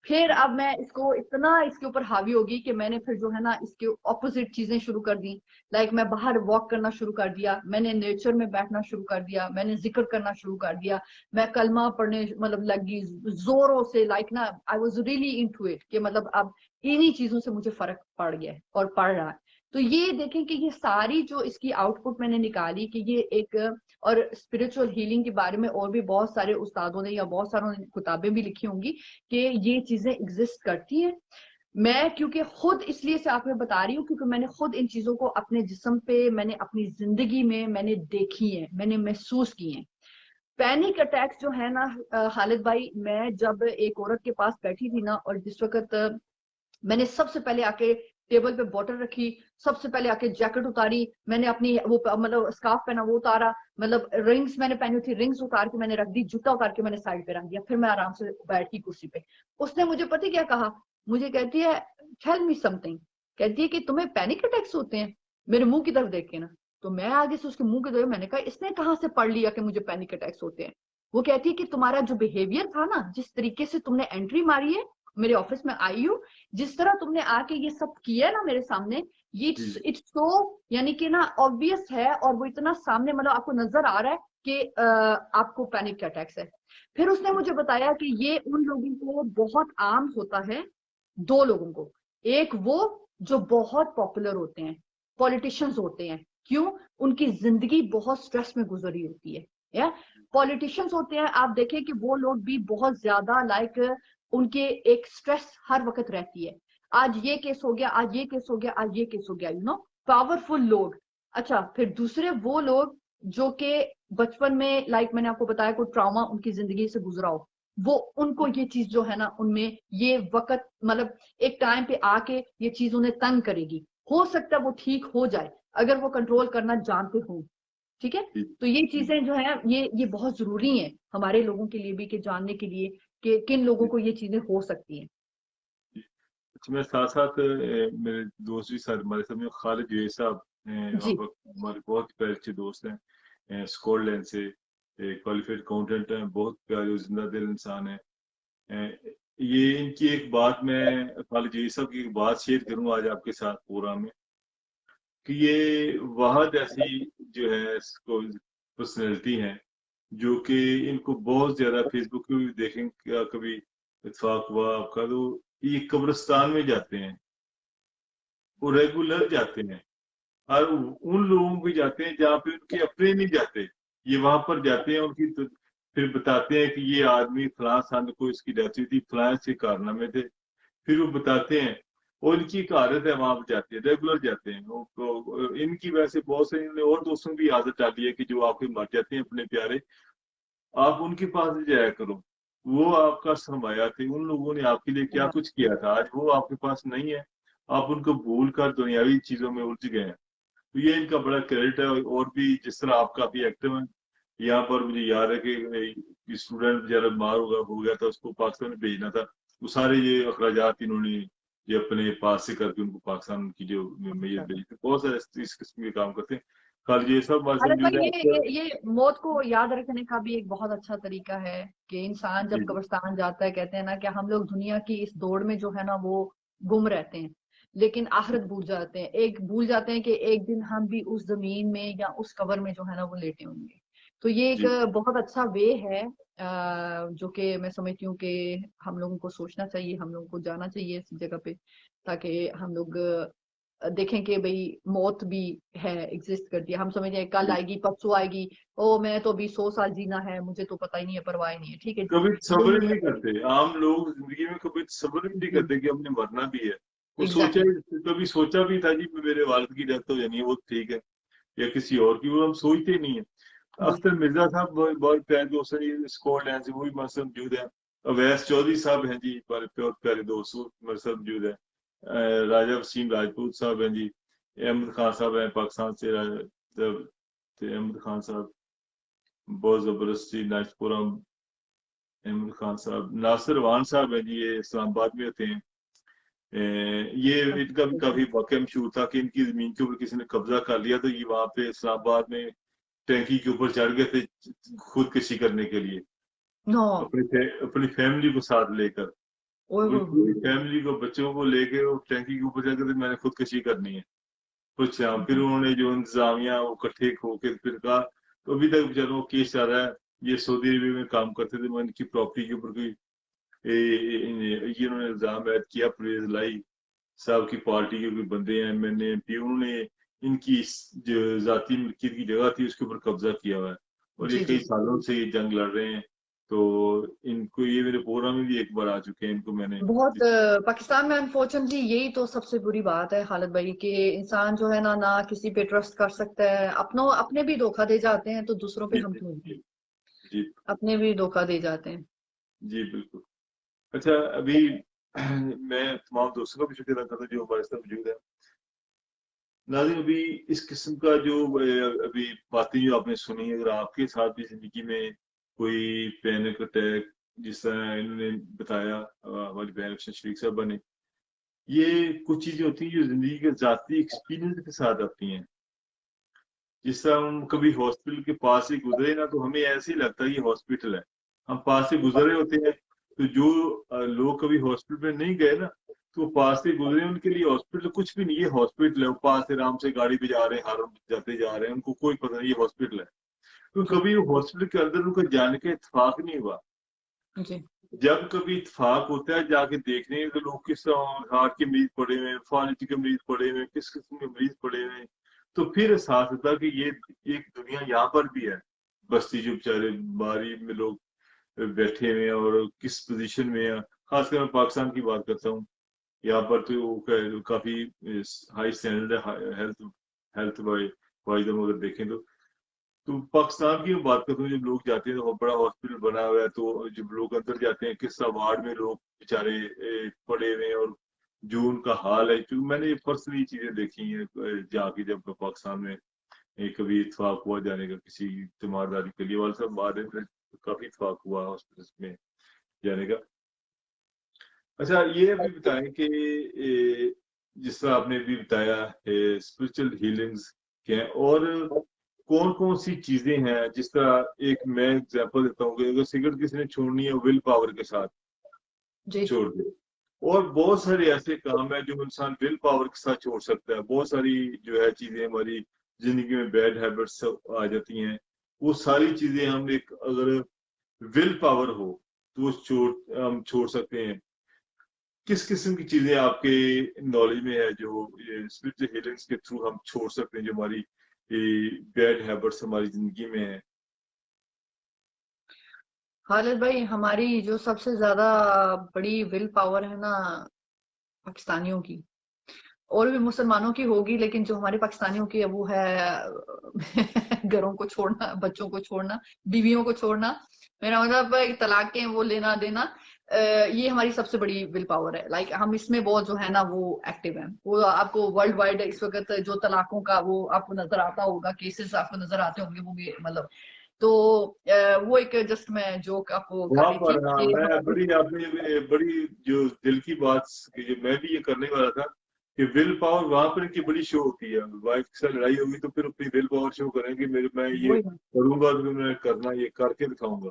پھر اب میں اس کو اتنا اس کے اوپر حاوی ہوگی کہ میں نے پھر جو ہے نا اس کے اپوزٹ چیزیں شروع کر دی. لائک میں باہر واک کرنا شروع کر دیا, میں نے نیچر میں بیٹھنا شروع کر دیا, میں نے ذکر کرنا شروع کر دیا, میں کلمہ پڑھنے مطلب لگی زوروں سے, لائک نا I was really into it کہ مطلب اب انہی چیزوں سے مجھے فرق پڑ گیا اور پڑ رہا ہے. تو یہ دیکھیں کہ یہ ساری جو اس کی آؤٹ پٹ میں نے نکالی کہ یہ ایک, اور اسپرچل ہیلنگ کے بارے میں اور بھی بہت سارے استادوں نے یا بہت ساروں نے کتابیں بھی لکھی ہوں گی کہ یہ چیزیں ایگزسٹ کرتی ہیں. میں کیونکہ خود اس لیے سے آپ میں بتا رہی ہوں کیونکہ میں نے خود ان چیزوں کو اپنے جسم پہ, میں نے اپنی زندگی میں نے دیکھی ہیں, میں نے محسوس کی ہیں. پینک اٹیکس جو ہے نا خالد بھائی, میں جب ایک عورت کے پاس بیٹھی تھی نا اور جس وقت میں نے سب سے پہلے آ کے ٹیبل پہ بوٹل رکھی, سب سے پہلے آ کے جیکٹ اتاری, میں نے اپنی وہ مطلب اسکارف پہنا وہ اتارا, مطلب رنگس میں نے پہنی تھی رنگس اتار کے میں نے رکھ دی, جوتا اتار کے میں نے سائڈ پہ رکھ دیا, پھر میں آرام سے بیٹھی کرسی پہ. اس نے مجھے پتہ کیا کہا, مجھے کہتی ہے ٹیل می سم تھنگ, کہتی ہے کہ تمہیں پینک اٹیکس ہوتے ہیں, میرے منہ کی طرف دیکھ کے نا. تو میں آگے سے اس کے منہ کی طرف, میں نے کہا اس نے کہاں سے پڑھ لیا کہ مجھے پینک اٹیکس ہوتے ہیں. وہ کہتی ہے کہ تمہارا جو بیہیویئر تھا نا, جس طریقے سے تم نے انٹری ماری ہے, میرے آفس میں آئی ہوں, جس طرح تم نے آ کے یہ سب کیا نا میرے سامنے, یہ اٹس سو یعنی کہ نا obvious ہے, اور وہ اتنا سامنے مطلب آپ کو نظر آ رہا ہے کہ آپ کو پینک اٹیکس ہے. پھر اس نے مجھے بتایا کہ یہ ان لوگوں کو بہت عام ہوتا ہے, دو لوگوں کو. ایک وہ جو بہت پاپولر ہوتے ہیں, پولیٹیشنز ہوتے ہیں, کیوں, ان کی زندگی بہت سٹریس میں گزری ہوتی ہے. پولیٹیشنز ہوتے ہیں, آپ دیکھیں کہ وہ لوگ بھی بہت زیادہ لائک ان کے ایک سٹریس ہر وقت رہتی ہے, آج یہ کیس ہو گیا, آج یہ کیس ہو گیا, آج یہ کیس ہو گیا, یو نو پاورفل لوگ. اچھا پھر دوسرے وہ لوگ جو کہ بچپن میں لائک میں نے آپ کو بتایا کوئی ٹراما ان کی زندگی سے گزرا ہو, وہ ان کو یہ چیز جو ہے نا ان میں یہ وقت مطلب ایک ٹائم پہ آ کے یہ چیز انہیں تنگ کرے گی. ہو سکتا ہے وہ ٹھیک ہو جائے اگر وہ کنٹرول کرنا جانتے ہوں, ٹھیک ہے. تو یہ چیزیں جو ہیں یہ بہت ضروری ہیں ہمارے لوگوں کے لیے بھی کہ جاننے کے لیے کہ کن لوگوں کو یہ چیزیں ہو سکتی ہیں. میں ساتھ ساتھ میرے دوست بھی ساتھ ہمارے سامنے خالد جوئی صاحب ہمارے بہت پیارے اچھے دوست ہیں, اسکاٹ لینڈ سے, کوالیفائڈ اکاؤنٹنٹ ہیں, بہت پیارے زندہ دل انسان ہیں. یہ ان کی ایک بات میں خالد جوئی صاحب کی ایک بات شیئر کروں آج آپ کے ساتھ پروگرام میں کہ یہ واحد ایسی جو ہے پرسنالٹی ہیں جو کہ ان کو بہت زیادہ فیس بک پہ بھی دیکھیں کیا کبھی اتفاق ہوا آپ کا, تو یہ قبرستان میں جاتے ہیں, وہ ریگولر جاتے ہیں, اور ان لوگوں کو جاتے ہیں جہاں پہ ان کے اپنے نہیں جاتے, یہ وہاں پر جاتے ہیں, ان کی پھر بتاتے ہیں کہ یہ آدمی فلاں سال کو اس کی ڈیتھ ہوئی تھی, فلاں سے کارنامے تھے, پھر وہ بتاتے ہیں, اور ان کی ایک عادت ہے وہاں پہ جاتے ہیں, ریگولر جاتے ہیں. ان کی وجہ سے بہت سے اور دوستوں کی عادت ڈالی ہے کہ جو آپ کے مر جاتے ہیں اپنے پیارے, آپ ان کے پاس جایا کرو, وہ آپ کا سرمایہ تھے, ان لوگوں نے آپ کے لیے کیا کچھ کیا تھا, آج وہ آپ کے پاس نہیں ہے, آپ ان کو بھول کر دنیاوی چیزوں میں الجھ گئے ہیں. تو یہ ان کا بڑا کریڈٹ ہے. اور بھی جس طرح آپ کافی ایکٹیو ہیں یہاں پر, مجھے یاد ہے کہ اسٹوڈنٹ جب بیمار ہو گیا تھا اس کو پاکستان میں بھیجنا تھا, وہ سارے یہ اخراجات انہوں نے یہ اپنے پاس سے کر کے ان کو پاکستان کی جو میت بھیجی تھی. بہت سارے اس قسم کے کام کرتے ہیں. یہ سب یہ موت کو یاد رکھنے کا بھی ایک بہت اچھا طریقہ ہے کہ انسان جب قبرستان جاتا ہے, کہتے ہیں نا کہ ہم لوگ دنیا کی اس دوڑ میں جو ہے نا وہ گم رہتے ہیں, لیکن آخرت بھول جاتے ہیں, بھول جاتے ہیں کہ ایک دن ہم بھی اس زمین میں یا اس قبر میں جو ہے نا وہ لیٹے ہوں گے. تو یہ ایک بہت اچھا وے ہے جو کہ میں سمجھتی ہوں کہ ہم لوگوں کو سوچنا چاہیے, ہم لوگوں کو جانا چاہیے اس جگہ پہ, تاکہ ہم لوگ دیکھیں کہ بھئی موت بھی ہے, ایگزسٹ کرتی ہے. ہم سمجھتے ہیں کل آئے گی, پرسوں آئے گی, او میں تو ابھی 100 سال جینا ہے, مجھے تو پتہ ہی نہیں ہے, پرواہ نہیں ہے, ٹھیک ہے. کبھی صبر نہیں کرتے عام لوگ زندگی میں, کبھی صبر نہیں کرتے کہ ہم نے مرنا بھی ہے. وہ کبھی سوچا بھی تھا جی میرے والد کی ڈیتھ ہو جانی ہے, وہ ٹھیک ہے, یا کسی اور کی, وہ ہم سوچتے نہیں ہیں. اختر مرزا صاحب بہت پیارے دوست ہیں, اسکاٹ لینڈ سے, وہ بھی ہمارے ساتھ موجود ہیں. اویس چودھری صاحب ہیں جی, ہمارے پیارے دوست ہمارے ساتھ موجود ہیں. راجہ وسیم راجپوت صاحب ہیں جی, احمد خان صاحب ہیں پاکستان سے، احمد خان صاحب بہت زبردستی نائٹ فورم، احمد خان صاحب، ناصر وان صاحب ہیں جی، یہ اسلام آباد میں ہوتے ہیں. یہ ان کا بھی کافی واقعہ مشہور تھا کہ ان کی زمین کے اوپر کسی نے قبضہ کر لیا، تو یہ وہاں پہ اسلام آباد میں ٹینکی کے اوپر چڑھ گئے تھے خودکشی کرنے کے لیے، اپنی فیملی کو ساتھ لے کر، اپنی پوری فیملی کو، بچوں کو لے کے وہ ٹینکی کے اوپر چڑھ گئے تھے، میں نے خودکشی کرنی ہے. پھر انہوں نے جو انتظامیہ وہ اکٹھے ہو کے پھر کہا، تو ابھی تک چلو کیس چل رہا ہے. یہ سعودی عربیہ میں کام کرتے تھے، میں ان کی پراپرٹی کے اوپر کوئی یہ انہوں نے الزام عائد کیا، پرویز لائی صاحب کی پارٹی کے کوئی بندے ہیں M N A M P, انہوں نے ان کی جو ذاتی ملکیت کی جگہ تھی اس کے اوپر قبضہ کیا ہوا ہے، اور یہ کئی سالوں سے یہ جنگ لڑ رہے ہیں. تو ان کو یہ میرے پروگرام میں بھی ایک بار آ چکے ہیں، ان کو میں نے بہت پاکستان میں انفارچونیٹلی یہی تو سب سے بری بات ہے خالد بھائی، کہ انسان جو ہے نہ کسی پہ ٹرسٹ کر سکتا ہے، اپنے بھی دھوکہ دے جاتے ہیں، تو دوسروں پہ ہم کیوں جی اپنے بھی دھوکہ دے جاتے ہیں. جی بالکل. اچھا، ابھی میں تمام دوستوں کا بھی شکریہ ادا کرتا ہوں جو ہمارے ساتھ موجود ہے. ناظرین، ابھی اس قسم کا جو ابھی باتیں جو آپ نے سنی، اگر آپ کے ساتھ بھی زندگی میں کوئی پینک اٹیک جس طرح انہوں نے بتایا ہماری بہن افشان شریک صاحبہ نے، یہ کچھ چیزیں ہوتی ہیں جو زندگی کے ذاتی ایکسپیرینس کے ساتھ آتی ہیں. جس طرح ہم کبھی ہاسپٹل کے پاس سے گزرے نا، تو ہمیں ایسے ہی لگتا ہے یہ ہاسپٹل ہے، ہم پاس سے گزرے ہوتے ہیں. تو جو لوگ کبھی ہاسپٹل میں نہیں گئے نا، تو پاس سے گزرے، ان کے لیے ہاسپٹل کچھ بھی نہیں، یہ ہاسپٹل ہے. وہ پاس سے آرام سے گاڑی پہ جا رہے ہیں، ہارن جاتے جا رہے ہیں، ان کو کوئی پتہ نہیں یہ ہاسپٹل ہے. تو کبھی وہ ہاسپٹل کے اندر ان کا جانے کا اتفاق نہیں ہوا. جب کبھی اتفاق ہوتا ہے جا کے دیکھنے تو لوگ کس طرح ہارٹ کے مریض پڑے ہوئے ہیں، فالج کے مریض پڑے ہوئے ہیں، کس قسم کے مریض پڑے ہوئے ہیں، تو پھر احساس ہوتا ہے کہ یہ ایک دنیا یہاں پر بھی ہے. بستی جو بیچارے بیماری میں لوگ بیٹھے ہوئے ہیں اور کس پوزیشن میں ہیں. خاص کر میں پاکستان کی بات کرتا ہوں، یہاں پر تو کافی ہائی اسٹینڈرڈ ہے ہیلتھ وائز. ہم اگر دیکھیں تو پاکستان کی میں بات کرتا ہوں، جب لوگ جاتے ہیں تو بڑا ہاسپٹل بنا ہوا ہے، تو جب لوگ اندر جاتے ہیں کس طرح وارڈ میں لوگ بیچارے پڑے ہوئے ہیں، اور جو ان کا حال ہے. کیونکہ میں نے پرسنلی چیزیں دیکھی ہیں جا کے، جب پاکستان میں کبھی اتفاق ہوا جانے کا کسی تیمارداری کے لیے، والد صاحب بعد میں کافی اتفاق ہوا ہاسپٹل میں جانے کا. اچھا، یہ بھی بتائیں کہ جس طرح آپ نے بھی بتایا اسپرچل ہیلنگز کیا ہیں، اور کون کون سی چیزیں ہیں. جس طرح ایک میں ایگزامپل دیتا ہوں کہ اگر سگریٹ کسی نے چھوڑنی ہے ول پاور کے ساتھ چھوڑ دے، اور بہت سارے ایسے کام ہیں جو انسان ول پاور کے ساتھ چھوڑ سکتا ہے. بہت ساری جو ہے چیزیں ہماری زندگی میں بیڈ ہیبٹس آ جاتی ہیں، وہ ساری چیزیں ہم ایک اگر ول پاور ہو تو ہم چھوڑ سکتے ہیں. کس قسم کی چیزیں آپ کے نالج میں ہے جو اسپرچل ہیلنگز کے تھرو ہم چھوڑ سکتے ہیں، جو ہماری بیڈ ہیبٹس ہماری زندگی میں ہیں؟ خالد بھائی، ہماری جو سب سے زیادہ بڑی ول پاور ہے نا پاکستانیوں کی، اور بھی مسلمانوں کی ہوگی، لیکن جو ہمارے پاکستانیوں کی ہے وہ ہے گھروں کو چھوڑنا، بچوں کو چھوڑنا، بیویوں کو چھوڑنا، میرا مطلب طلاقیں وہ لینا دینا. یہ ہماری سب سے بڑی ول پاور ہے. لائک ہم اس میں بہت جو ہے نا وہ ایکٹیو ہیں. وہ آپ کو ورلڈ وائڈ اس وقت جو طلاقوں کا وہ آپ کو نظر آتا ہوگا، کیسز آپ کو نظر آتے ہوں گے، وہ بھی مطلب تو وہ ایک جسٹ میں جوک آپ کو کر رہی تھی. میں آپ نے بڑی جو دل کی بات کہ میں بھی یہ کرنے والا تھا کہ ول پاور وہاں پر ان کی بڑی شو ہوتی ہے. وائف کے ساتھ لڑائی ہوگی تو پھر اپنی ول پاور شو کریں گے، میں یہ کروں گا تو میں کرنا، یہ کر کے دکھاؤں گا.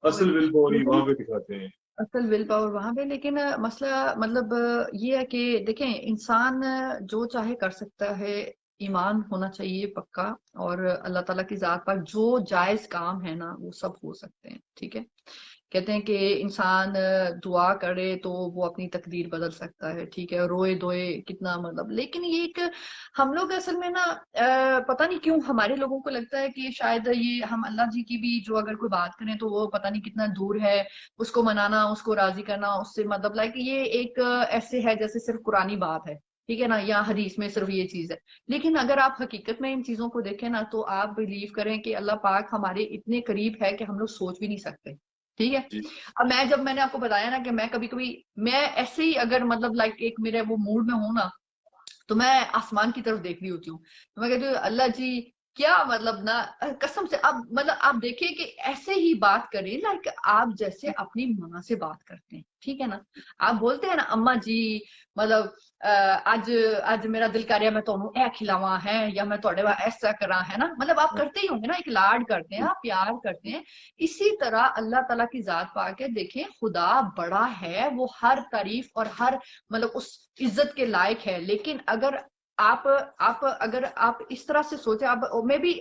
اصل ول پاور ہی وہاں پہ دکھاتے ہیں، اصل ول پاور وہاں پہ. لیکن مسئلہ مطلب یہ ہے کہ دیکھیں، انسان جو چاہے کر سکتا ہے، ایمان ہونا چاہیے پکا، اور اللہ تعالیٰ کی ذات پر جو جائز کام ہے نا وہ سب ہو سکتے ہیں. ٹھیک ہے، کہتے ہیں کہ انسان دعا کرے تو وہ اپنی تقدیر بدل سکتا ہے. ٹھیک ہے، روئے دوئے کتنا مطلب. لیکن یہ ایک ہم لوگ اصل میں نا پتہ نہیں کیوں ہمارے لوگوں کو لگتا ہے کہ شاید یہ ہم اللہ جی کی بھی جو اگر کوئی بات کریں تو وہ پتہ نہیں کتنا دور ہے، اس کو منانا، اس کو راضی کرنا، اس سے مطلب لائک یہ ایک ایسے ہے جیسے صرف قرآنی بات ہے. ٹھیک ہے نا، یا حدیث میں صرف یہ چیز ہے. لیکن اگر آپ حقیقت میں ان چیزوں کو دیکھیں نا تو آپ بلیو کریں کہ اللہ پاک ہمارے اتنے قریب ہے کہ ہم لوگ سوچ بھی نہیں سکتے. ٹھیک ہے. اب میں نے آپ کو بتایا نا کہ میں کبھی کبھی میں ایسے ہی اگر مطلب لائک ایک میرے وہ موڈ میں ہوں نا تو میں آسمان کی طرف دیکھ رہی ہوتی ہوں تو میں کہتی ہوں اللہ جی کیا مطلب نا قسم سے اب مطلب آپ دیکھیں کہ ایسے ہی بات کریں لائک آپ جیسے اپنی ماں سے بات کرتے ہیں ٹھیک ہے نا آپ بولتے ہیں نا اماں جی مطلب اج میرا دل کر رہا میں تانوں اے کھلاواں ہے یا میں تہاڈے وا ایسا کراں ہے نا مطلب آپ کرتے ہی ہوں گے نا ایک لاڈ کرتے ہیں آپ پیار کرتے ہیں اسی طرح اللہ تعالیٰ کی ذات پا کے دیکھیں خدا بڑا ہے وہ ہر تعریف اور ہر مطلب اس عزت کے لائق ہے لیکن اگر آپ اگر آپ اس طرح سے سوچیں آپ میں بھی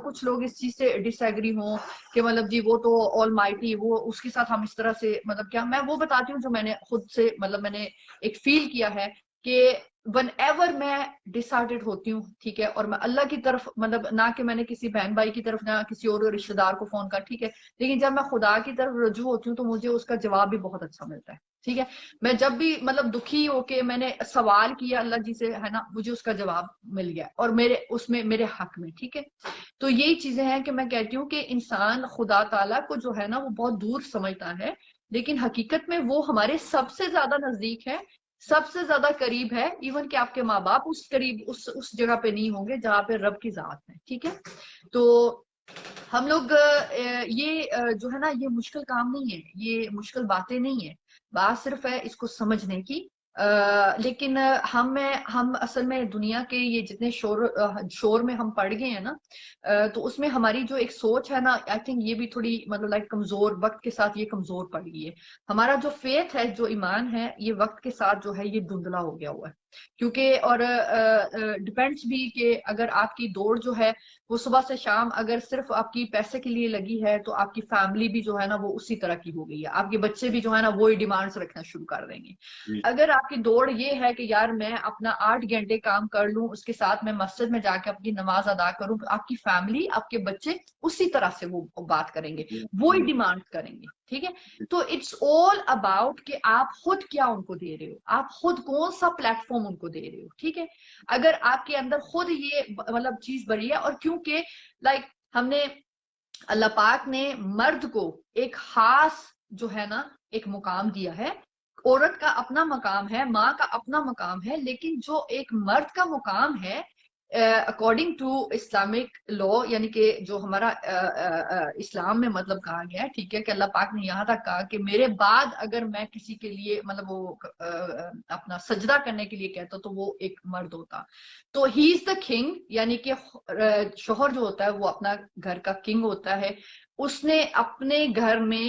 کچھ لوگ اس چیز سے ڈس ایگری ہوں کہ مطلب جی وہ تو آل مائٹی وہ اس کے ساتھ ہم اس طرح سے مطلب کیا میں وہ بتاتی ہوں جو میں نے خود سے مطلب میں نے ایک فیل کیا ہے کہ ون ایور میں ڈسہارٹیڈ ہوتی ہوں ٹھیک ہے اور میں اللہ کی طرف مطلب نہ کہ میں نے کسی بہن بھائی کی طرف نہ کسی اور رشتہ دار کو فون کر ٹھیک ہے لیکن جب میں خدا کی طرف رجوع ہوتی ہوں تو مجھے اس کا جواب بھی بہت اچھا ملتا ہے ٹھیک ہے میں جب بھی مطلب دکھی ہو کے میں نے سوال کیا اللہ جی سے ہے نا مجھے اس کا جواب مل گیا اور میرے اس میں میرے حق میں ٹھیک ہے تو یہی چیزیں ہیں کہ میں کہتی ہوں کہ انسان خدا تعالیٰ کو جو ہے نا وہ بہت دور سمجھتا ہے لیکن حقیقت میں وہ ہمارے سب سے زیادہ نزدیک ہے سب سے زیادہ قریب ہے ایون کہ آپ کے ماں باپ اس قریب اس جگہ پہ نہیں ہوں گے جہاں پہ رب کی ذات ہے ٹھیک ہے تو ہم لوگ یہ جو ہے نا یہ مشکل کام نہیں ہے یہ مشکل باتیں نہیں ہے بات صرف ہے اس کو سمجھنے کی لیکن ہم اصل میں دنیا کے یہ جتنے شور میں ہم پڑ گئے ہیں نا تو اس میں ہماری جو ایک سوچ ہے نا آئی تھنک یہ بھی تھوڑی مطلب لائک کمزور وقت کے ساتھ یہ کمزور پڑ گئی ہے ہمارا جو فیتھ ہے جو ایمان ہے یہ وقت کے ساتھ جو ہے یہ دھندلا ہو گیا ہوا ہے کیونکہ اور ڈپینڈس بھی کہ اگر آپ کی دوڑ جو ہے وہ صبح سے شام اگر صرف آپ کی پیسے کے لیے لگی ہے تو آپ کی فیملی بھی جو ہے نا وہ اسی طرح کی ہو گئی ہے آپ کے بچے بھی جو ہے نا وہی ڈیمانڈس رکھنا شروع کر دیں گے اگر آپ کی دوڑ یہ ہے کہ یار میں اپنا 8 گھنٹے کام کر لوں اس کے ساتھ میں مسجد میں جا کے اپنی نماز ادا کروں آپ کی فیملی آپ کے بچے اسی طرح سے وہ بات کریں گے وہی ڈیمانڈ کریں گے ٹھیک ہے تو اٹس آل اباؤٹ کہ آپ خود کیا ان کو دے رہے ہو آپ خود کون سا پلیٹ فارم ان کو دے رہے ہو ٹھیک ہے اگر آپ کے اندر خود یہ مطلب چیز بڑی ہے اور کیونکہ لائک ہم نے اللہ پاک نے مرد کو ایک خاص جو ہے نا ایک مقام دیا ہے عورت کا اپنا مقام ہے ماں کا اپنا مقام ہے لیکن جو ایک مرد کا مقام ہے اکارڈنگ ٹو اسلامک لا یعنی کہ جو ہمارا اسلام میں مطلب کہا گیا ہے ٹھیک ہے کہ اللہ پاک نے یہاں تک کہا کہ میرے بعد اگر میں کسی کے لیے مطلب وہ اپنا سجدہ کرنے کے لیے کہتا تو وہ ایک مرد ہوتا تو ہی از دا کنگ یعنی کہ شوہر جو ہوتا ہے وہ اپنا گھر کا کنگ ہوتا ہے اس نے اپنے گھر میں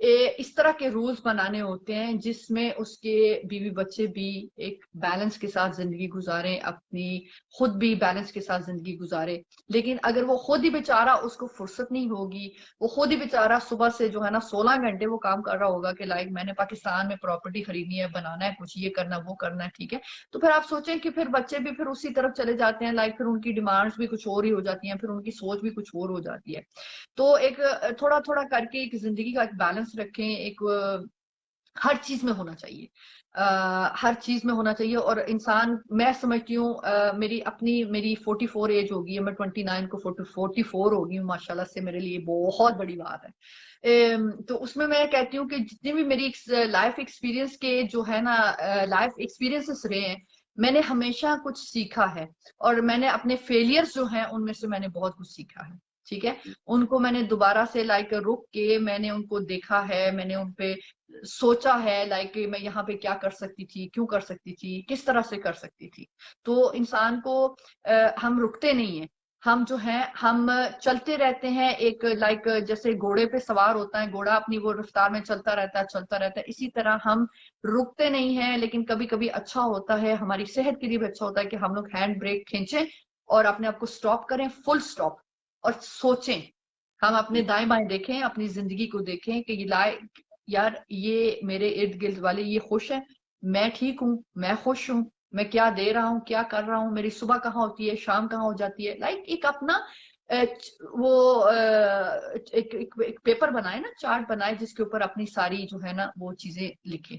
اس طرح کے رولز بنانے ہوتے ہیں جس میں اس کے بیوی بچے بھی ایک بیلنس کے ساتھ زندگی گزاریں اپنی خود بھی بیلنس کے ساتھ زندگی گزارے لیکن اگر وہ خود ہی بیچارہ اس کو فرصت نہیں ہوگی وہ خود ہی بیچارہ صبح سے جو ہے نا 16 گھنٹے وہ کام کر رہا ہوگا کہ لائک میں نے پاکستان میں پراپرٹی خریدنی ہے بنانا ہے کچھ یہ کرنا وہ کرنا ہے ٹھیک ہے تو پھر آپ سوچیں کہ پھر بچے بھی پھر اسی طرف چلے جاتے ہیں لائک پھر ان کی ڈیمانڈس بھی کچھ اور ہی ہو جاتی ہیں پھر ان کی سوچ بھی کچھ اور ہو جاتی ہے تو ایک تھوڑا تھوڑا کر کے ایک زندگی کا ایک بیلنس رکھیں ایک ہر چیز میں ہونا چاہیے ہر چیز میں ہونا چاہیے اور انسان میں سمجھتی ہوں میری 44 ایج ہوگی ہے میں 29 کو 44 ہوگی ہوں ماشاءاللہ سے میرے لیے بہت بڑی بات ہے تو اس میں کہتی ہوں کہ جتنی بھی میری لائف ایکسپیرینس کے جو ہے نا لائف ایکسپیرینسز رہے ہیں میں نے ہمیشہ کچھ سیکھا ہے اور میں نے اپنے فیلئرز جو ہیں ان میں سے میں نے بہت کچھ سیکھا ہے ٹھیک ہے ان کو میں نے دوبارہ سے لائک رک کے میں نے ان کو دیکھا ہے میں نے ان پہ سوچا ہے لائک میں یہاں پہ کیا کر سکتی تھی کیوں کر سکتی تھی کس طرح سے کر سکتی تھی تو انسان کو ہم رکتے نہیں ہیں ہم جو ہیں ہم چلتے رہتے ہیں ایک لائک جیسے گھوڑے پہ سوار ہوتا ہے گھوڑا اپنی وہ رفتار میں چلتا رہتا ہے اسی طرح ہم رکتے نہیں ہیں لیکن کبھی کبھی اچھا ہوتا ہے ہماری صحت کے لیے بھی اچھا ہوتا ہے کہ ہم لوگ ہینڈ بریک کھینچیں اور اپنے آپ کو سٹاپ کریں فل سٹاپ اور سوچیں ہم اپنے دائیں بائیں دیکھیں اپنی زندگی کو دیکھیں کہ یار یہ میرے ارد گرد والے یہ خوش ہیں میں ٹھیک ہوں میں خوش ہوں میں کیا دے رہا ہوں کیا کر رہا ہوں میری صبح کہاں ہوتی ہے شام کہاں ہو جاتی ہے لائک ایک اپنا وہ ایک پیپر بنائے نا چارٹ بنائے جس کے اوپر اپنی ساری جو ہے نا وہ چیزیں لکھے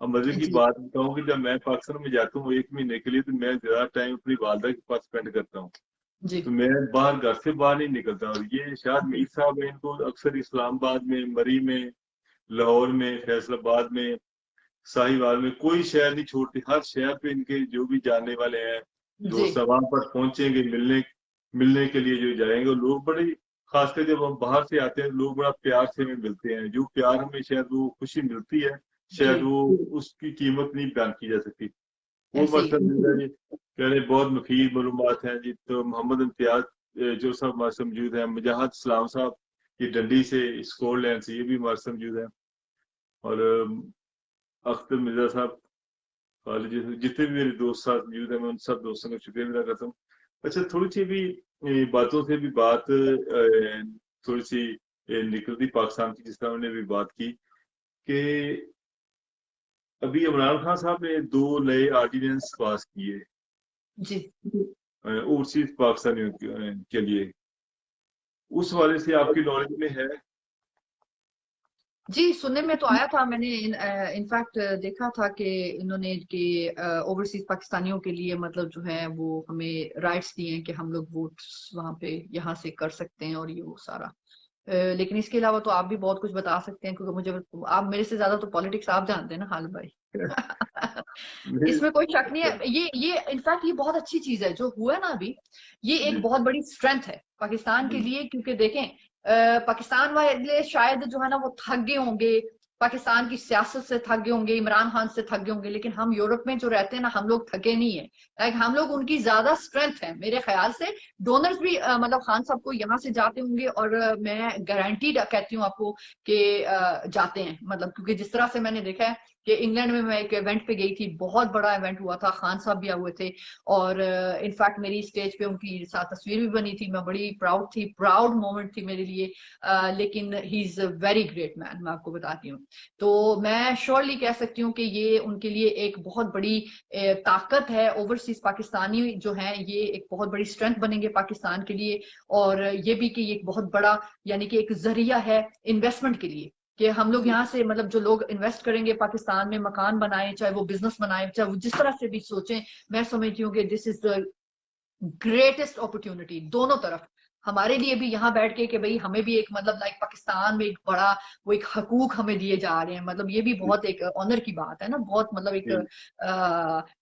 اب مزے کی جی بات بتاؤں کہ جب میں پاکستان میں جاتا ہوں 1 مہینے کے لیے تو میں زیادہ ٹائم اپنی والدہ کے پاس اسپینڈ کرتا ہوں. جی تو میں باہر گھر سے باہر نہیں نکلتا. اور یہ شاید میر صاحب ہیں ان کو اکثر اسلام آباد میں، مری میں، لاہور میں، فیصل آباد میں، ساہیوال میں کوئی شہر نہیں چھوڑتے. ہر شہر پہ ان کے جو بھی جاننے والے ہیں دوست جی وہاں پر پہنچیں گے ملنے کے لیے جو جائیں گے. لوگ بڑے، خاص کر جب ہم باہر سے آتے ہیں لوگ بڑا پیار سے ہمیں ملتے ہیں. جو پیار ہمیں شاید وہ خوشی ملتی ہے جی شاید وہ اس کی قیمت نہیں بیان کی جا سکتی. وہ ایسے ہی جی کہہ رہے بہت مفید معلومات ہیں جی. تو محمد امتیاز جو صاحب ہمارے سے موجود ہیں، مجاہد اسلام صاحب یہ ڈنڈی سے، اسکاٹ لینڈ سے، یہ بھی ہمارے سے موجود ہیں. اور اختر مرزا صاحب، خالد جتنے بھی میرے دوست ساتھ موجود ہیں میں ان سب دوستوں کا شکریہ ادا کرتا ہوں. اچھا تھوڑی سی بھی باتوں سے بھی بات تھوڑی سی نکلتی پاکستان کی، جس طرح انہوں نے بھی بات کی کہ ابھی عمران خان صاحب نے 2 نئے آرڈیننس پاس کیے جی اوورسیز پاکستانیوں کے لیے. اس حوالے سے آپ کی نالج میں ہے؟ جی سننے میں تو آیا تھا. میں نے انفیکٹ دیکھا تھا کہ انہوں نے کہ اوورسیز پاکستانیوں کے لیے مطلب جو ہے وہ ہمیں رائٹس دیے ہیں کہ ہم لوگ ووٹس وہاں پہ یہاں سے کر سکتے ہیں اور یہ وہ سارا. لیکن اس کے علاوہ تو آپ بھی بہت کچھ بتا سکتے ہیں کیونکہ مجھے آپ میرے سے زیادہ تو پالیٹکس آپ جانتے ہیں نا خالد بھائی. اس میں کوئی شک نہیں ہے. یہ انفیکٹ یہ بہت اچھی چیز ہے جو ہوا ہے نا ابھی. یہ ایک بہت بڑی اسٹرینتھ ہے پاکستان کے لیے کیونکہ دیکھیں پاکستان والے شاید جو ہے نا وہ تھک گئے ہوں گے پاکستان کی سیاست سے، تھک گئے ہوں گے عمران خان سے، تھک گئے ہوں گے. لیکن ہم یورپ میں جو رہتے ہیں نا ہم لوگ تھکے نہیں ہیں. لائک ہم لوگ ان کی زیادہ اسٹرینتھ ہے میرے خیال سے. ڈونرز بھی مطلب خان صاحب کو یہاں سے جاتے ہوں گے اور میں گارنٹیڈ کہتی ہوں آپ کو کہ جاتے ہیں. مطلب کیونکہ جس طرح سے میں نے دیکھا ہے کہ انگلینڈ میں ایک ایونٹ پہ گئی تھی، بہت بڑا ایونٹ ہوا تھا، خان صاحب بھی ہوئے تھے اور انفیکٹ میری اسٹیج پہ ان کی ساتھ تصویر بھی بنی تھی. میں بڑی پراؤڈ تھی، پراؤڈ مومنٹ تھی میرے لیے. لیکن ہی از اے ویری گریٹ مین، میں آپ کو بتاتی ہوں. تو میں شیورلی کہہ سکتی ہوں کہ یہ ان کے لیے ایک بہت بڑی طاقت ہے. اوورسیز پاکستانی جو ہیں یہ ایک بہت بڑی اسٹرینتھ بنیں گے پاکستان کے لیے. اور یہ بھی کہ یہ ایک بہت بڑا یعنی کہ ایک ذریعہ ہے انویسٹمنٹ کے لیے کہ ہم لوگ یہاں سے مطلب جو لوگ انویسٹ کریں گے پاکستان میں، مکان بنائیں، چاہے وہ بزنس بنائیں، چاہے وہ جس طرح سے بھی سوچیں. میں سمجھتی ہوں کہ دس از دا گریٹسٹ اپرچونٹی دونوں طرف. ہمارے لیے بھی یہاں بیٹھ کے کہ بھئی ہمیں بھی ایک مطلب لائک پاکستان میں ایک بڑا وہ ایک حقوق ہمیں دیے جا رہے ہیں. مطلب یہ بھی بہت ایک آنر کی بات ہے نا، بہت مطلب ایک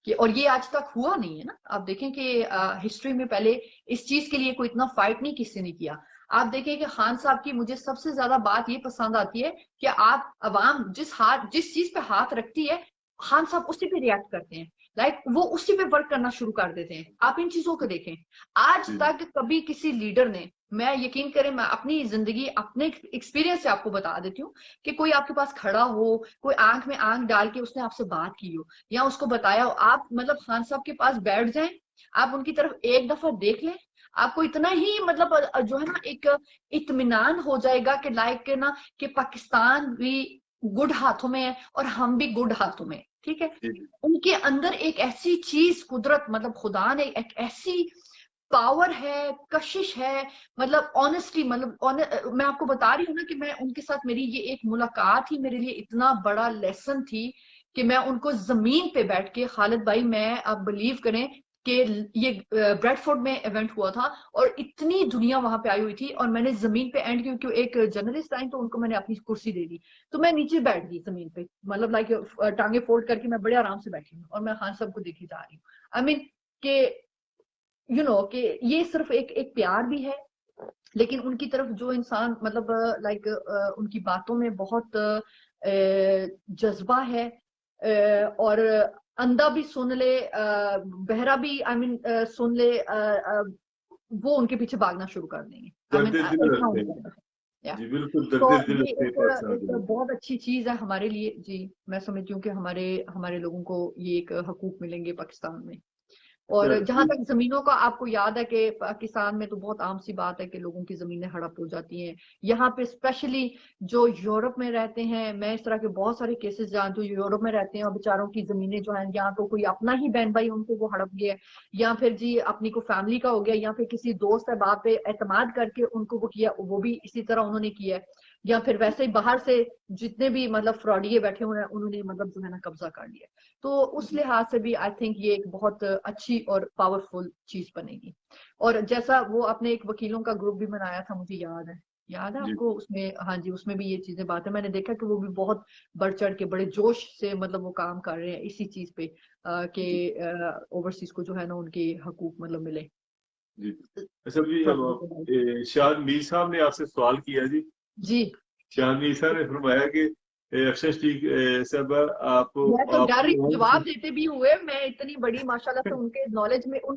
کہ اور یہ آج تک ہوا نہیں ہے نا. آپ دیکھیں کہ ہسٹری میں پہلے اس چیز کے لیے کوئی اتنا فائٹ نہیں کسی نے کیا. آپ دیکھیں کہ خان صاحب کی مجھے سب سے زیادہ بات یہ پسند آتی ہے کہ آپ عوام جس چیز پہ ہاتھ رکھتی ہے خان صاحب اسی پہ ریئیکٹ کرتے ہیں. لائک وہ اسی پہ ورک کرنا شروع کر دیتے ہیں. آپ ان چیزوں کو دیکھیں. آج تک کبھی کسی لیڈر نے، میں یقین کریں میں اپنی زندگی اپنے ایکسپیرینس سے آپ کو بتا دیتی ہوں کہ کوئی آپ کے پاس کھڑا ہو، کوئی آنکھ میں آنکھ ڈال کے اس نے آپ سے بات کی ہو یا اس کو بتایا ہو، آپ مطلب خان صاحب کے پاس بیٹھ جائیں، آپ ان کی طرف ایک دفعہ دیکھ لیں، آپ کو اتنا ہی مطلب جو ہے نا ایک اطمینان ہو جائے گا کہ لائک نا کہ پاکستان بھی گڈ ہاتھوں میں ہے اور ہم بھی گڈ ہاتھوں میں. ٹھیک ہے. ان کے اندر ایک ایسی چیز قدرت مطلب خدا نے ایک ایسی پاور ہے، کشش ہے. مطلب آنےسٹلی مطلب میں آپ کو بتا رہی ہوں نا کہ میں ان کے ساتھ میری یہ ایک ملاقات ہی میرے لیے اتنا بڑا لیسن تھی کہ میں ان کو زمین پہ بیٹھ کے خالد بھائی میں آپ بلیو کریں کہ یہ بریڈ فورڈ میں ایونٹ ہوا تھا اور اتنی دنیا وہاں پہ آئی ہوئی تھی اور میں نے زمین پہ اینڈ کیونکہ ایک جرنلسٹ آئی تو ان کو میں نے اپنی کرسی دے دی تو میں نیچے بیٹھ گئی زمین پہ، مطلب لائک ٹانگیں فولڈ کر کے میں بڑے آرام سے بیٹھی ہوں اور میں خان صاحب کو دیکھی جا رہی ہوں. آئی مین کہ کہ یہ صرف ایک پیار بھی ہے لیکن ان کی طرف جو انسان مطلب لائک ان کی باتوں میں بہت جذبہ ہے اور اندھا بھی سن لے، بہرا بھی آئی مین سن لے، وہ ان کے پیچھے بھاگنا شروع کر دیں گے. جی بالکل تو درد دل یہ پاکستان ایک بہت اچھی چیز ہے ہمارے لیے. جی میں سمجھتی ہوں کہ ہمارے لوگوں کو یہ ایک حقوق ملیں گے پاکستان میں. اور جہاں تک زمینوں کا آپ کو یاد ہے کہ پاکستان میں تو بہت عام سی بات ہے کہ لوگوں کی زمینیں ہڑپ ہو جاتی ہیں. یہاں پہ اسپیشلی جو یورپ میں رہتے ہیں، میں اس طرح کے بہت سارے کیسز جانتی ہوں یورپ میں رہتے ہیں اور بیچاروں کی زمینیں جو ہیں یا تو کوئی اپنا ہی بہن بھائی ان کو وہ ہڑپ گیا یا پھر جی اپنی کو فیملی کا ہو گیا یا پھر کسی دوست احباب پہ اعتماد کر کے ان کو وہ کیا، وہ بھی اسی طرح انہوں نے کیا ہے. یا پھر ویسے ہی باہر سے جتنے بھی مطلب فراڈیے بیٹھے ہوئے ہیں انہوں نے مطلب جو ہے نا قبضہ کر لیا. تو اس لحاظ سے بھی آئی تھنک یہ ایک بہت اچھی اور پاورفل چیز بنے گی. اور جیسا وہ اپنے ایک وکیلوں کا گروپ بھی بنایا تھا, مجھے یاد ہے آپ کو, اس میں ہاں جی اس میں بھی یہ چیزیں بات ہے. میں نے دیکھا کہ وہ بھی بہت بڑھ چڑھ کے بڑے جوش سے مطلب وہ کام کر رہے ہیں اسی چیز پہ کہ اوورسیز کو جو ہے نا ان کے حقوق مطلب ملے. جی اچھا جی, شاہد میر صاحب نے آپ سے سوال کیا جی. جی شاہد میر صاحب نے فرمایا کہ افشان شفیق صاحب آپ میں تو ڈر رہی ہوں جواب دیتے بھی ہوئے, میں اتنی بڑی ماشاءاللہ سے ان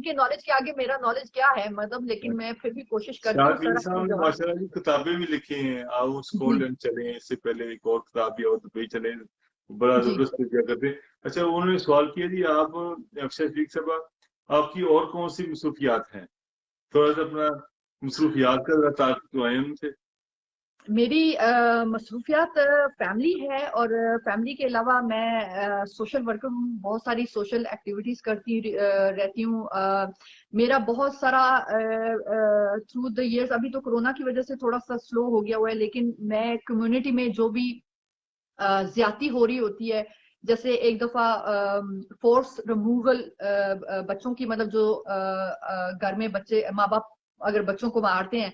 کے نالج کے آگے میرا نالج کیا ہے مطلب, لیکن میں پھر بھی کوشش کرتی ہوں. شاہد میر صاحب نے ماشاءاللہ جی کتابیں بھی لکھی ہیں, آؤ اسکاٹ لینڈ چلیں, اس سے پہلے ایک اور کتاب بھی اور دبئی چلیں, بڑا زبردست کیا کرتے ہیں. اچھا انہوں نے سوال کیا جی آپ افشان شفیق صاحب آپ کی اور کون سی مصروفیات ہیں, تھوڑا سا اپنا مصروفیات کا ذرا تعارف کروائیں ان سے. میری مصروفیات فیملی ہے, اور فیملی کے علاوہ میں سوشل ورکر ہوں, بہت ساری سوشل ایکٹیویٹیز کرتی رہتی ہوں. میرا بہت سارا تھرو دا ایئرس, ابھی تو کورونا کی وجہ سے تھوڑا سا سلو ہو گیا ہوا ہے, لیکن میں کمیونٹی میں جو بھی زیادتی ہو رہی ہوتی ہے, جیسے ایک دفعہ فورس ریموول بچوں کی, مطلب جو گھر میں بچے ماں باپ اگر بچوں کو مارتے ہیں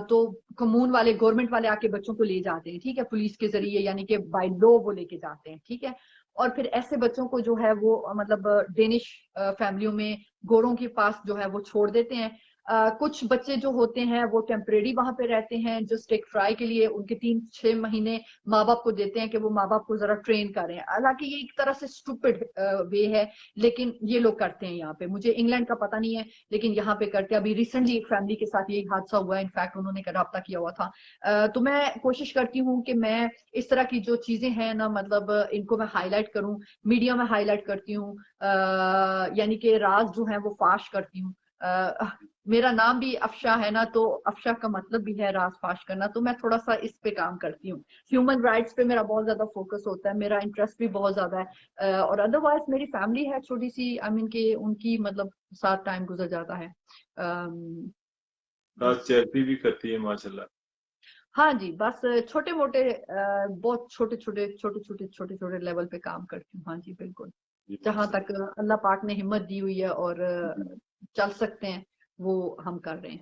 تو کمون والے گورنمنٹ والے آ کے بچوں کو لے جاتے ہیں, ٹھیک ہے, پولیس کے ذریعے, یعنی کہ بائی لو وہ لے کے جاتے ہیں, ٹھیک ہے. اور پھر ایسے بچوں کو جو ہے وہ مطلب ڈینش فیملیوں میں گوروں کے پاس جو ہے وہ چھوڑ دیتے ہیں. کچھ بچے جو ہوتے ہیں وہ ٹیمپریری وہاں پہ رہتے ہیں جسٹ ایک ٹرائی کے لیے, ان کے 3-6 مہینے ماں باپ کو دیتے ہیں کہ وہ ماں باپ کو ذرا ٹرین کریں. حالانکہ یہ ایک طرح سے اسٹوپڈ وے ہے, لیکن یہ لوگ کرتے ہیں یہاں پہ. مجھے انگلینڈ کا پتہ نہیں ہے لیکن یہاں پہ کرتے ہیں. ابھی ریسنٹلی ایک فیملی کے ساتھ یہی حادثہ ہوا ہے, انفیکٹ انہوں نے رابطہ کیا ہوا تھا. تو میں کوشش کرتی ہوں کہ میں اس طرح کی جو چیزیں ہیں نا مطلب ان کو میں ہائی لائٹ کروں, میڈیا میں ہائی لائٹ کرتی ہوں, یعنی کہ راز جو ہیں وہ فاش کرتی ہوں. میرا نام بھی افشا ہے نا, تو افشا کا مطلب بھی ہے راز فاش کرنا, تو میں تھوڑا سا اس پہ کام کرتی ہوں. ہیومن رائٹس پہ میرا بہت زیادہ فوکس ہوتا ہے, میرا انٹرسٹ بھی بہت زیادہ ہے. اور ادروائز میری فیملی ہے چھوٹی سی, آئی مین کہ ان کی مطلب ساتھ ٹائم گزر جاتا ہے. چیریٹی بھی کرتی ہے ماشاءاللہ. ہاں جی, بس چھوٹے موٹے بہت چھوٹے لیول پہ کام کرتی ہوں. ہاں جی بالکل, جہاں تک اللہ پاک نے ہمت دی ہوئی ہے اور چل سکتے ہیں وہ ہم کر رہے ہیں.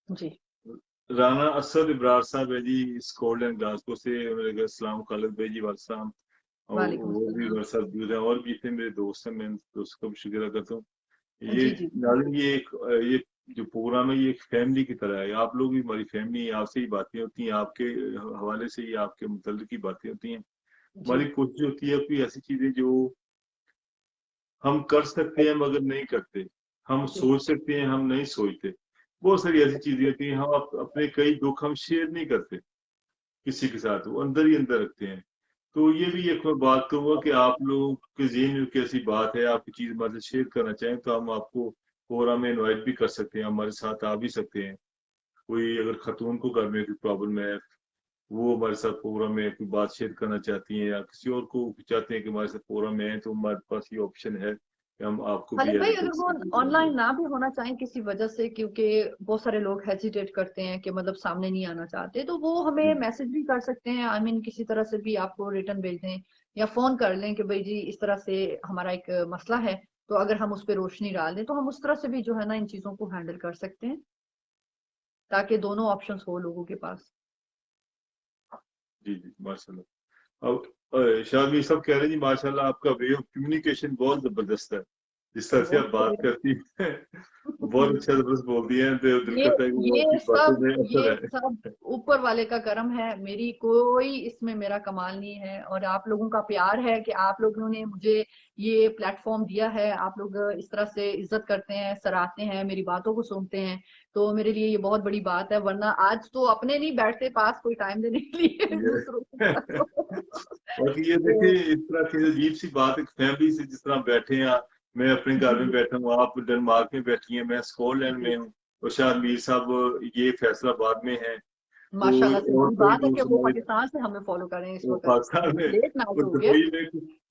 جی رانا اسد ابرار صاحب ہے جی اسکاٹ لینڈ گلاسگو سے, میرے السلام خالد بھائی جی والسلام, اور وہ بھی ورثہ اور بھی تھے میرے دوست ہیں, میں دوست کا بھی شکر ادا کرتا ہوں. یہ جو پروگرام ہے یہ ایک فیملی کی طرح ہے, آپ لوگ بھی ہماری فیملی ہیں, آپ سے ہی باتیں ہوتی ہیں, آپ کے حوالے سے ہی آپ کے متعلق کی باتیں ہوتی ہیں. ہماری کوشش ہوتی ہے کوئی ایسی چیزیں جو ہم کر سکتے ہیں مگر نہیں کرتے, ہم سوچ سکتے ہیں ہم نہیں سوچتے, بہت ساری ایسی چیزیں ہوتی ہیں. ہم اپنے کئی دکھ ہم شیئر نہیں کرتے کسی کے ساتھ, وہ اندر ہی اندر رکھتے ہیں. تو یہ بھی ایک میں بات کروں گا کہ آپ لوگوں کے ذہن میں کیسی بات ہے, آپ کی چیز ہمارے شیئر کرنا چاہیں تو ہم آپ کو پروگرام میں انوائٹ بھی کر سکتے ہیں, ہمارے ساتھ آ بھی سکتے ہیں. کوئی اگر خاتون کو گھر میں کوئی پرابلم ہے, وہ ہمارے ساتھ پروگرام میں کوئی بات شیئر کرنا چاہتی ہیں, یا کسی اور کو چاہتے ہیں کہ ہمارے ساتھ پروگرام میں ہیں, تو ہمارے پاس یہ آپشن ہے کہ ہم آپ کو بھی. بھائی اگر وہ آن لائن نہ بھی ہونا چاہیں کسی وجہ سے, کیونکہ بہت سارے لوگ ہیزیٹیٹ کرتے ہیں کہ مطلب سامنے نہیں آنا چاہتے, تو وہ ہمیں میسج بھی کر سکتے ہیں. آئی مین کسی طرح سے بھی آپ کو ریٹرن بھیج دیں یا فون کر لیں کہ بھائی جی اس طرح سے ہمارا ایک مسئلہ ہے, تو اگر ہم اس پہ روشنی ڈال دیں تو ہم اس طرح سے بھی جو ہے نا ان چیزوں کو ہینڈل کر سکتے ہیں, تاکہ دونوں آپشنز ہو لوگوں کے پاس. جی جی ماشاء اللہ. اب شاہ بھی سب کہہ رہے ہیں جی ماشاء اللہ آپ کا وے آف کمیونیکیشن بہت زبردست ہے, جس طرح سے آپ بات کرتی ہیں بہت اچھا زبردست بولتی ہیں, دل کرتا ہے کہ یہ سب اوپر والے کا کرم ہے, میری کوئی اس میں میرا کمال نہیں ہے, اور آپ لوگوں کا پیار ہے کہ آپ لوگوں نے مجھے یہ پلیٹ فارم دیا ہے. آپ لوگ اس طرح سے عزت کرتے ہیں, سراہتے ہیں, میری باتوں کو سنتے ہیں, تو میرے لیے یہ بہت بڑی بات ہے. ورنہ آج تو اپنے نہیں بیٹھتے پاس کوئی ٹائم دینے کے لیے دوسروں اور یہ دیکھیں اس طرح کی عجیب سی بات, ایک فیملی سے جس طرح بیٹھے ہیں, میں اپنے گھر میں بیٹھا ہوں, آپ ڈنمارک میں بیٹھی ہیں, میں اسکاٹ لینڈ میں ہوں, اور شاید میر صاحب یہ فیصلہ آباد میں ہیں. ماشاءاللہ سے بات ہے کہ وہ پاکستان سے ہمیں فالو کریں اس وقت, پاکستان میں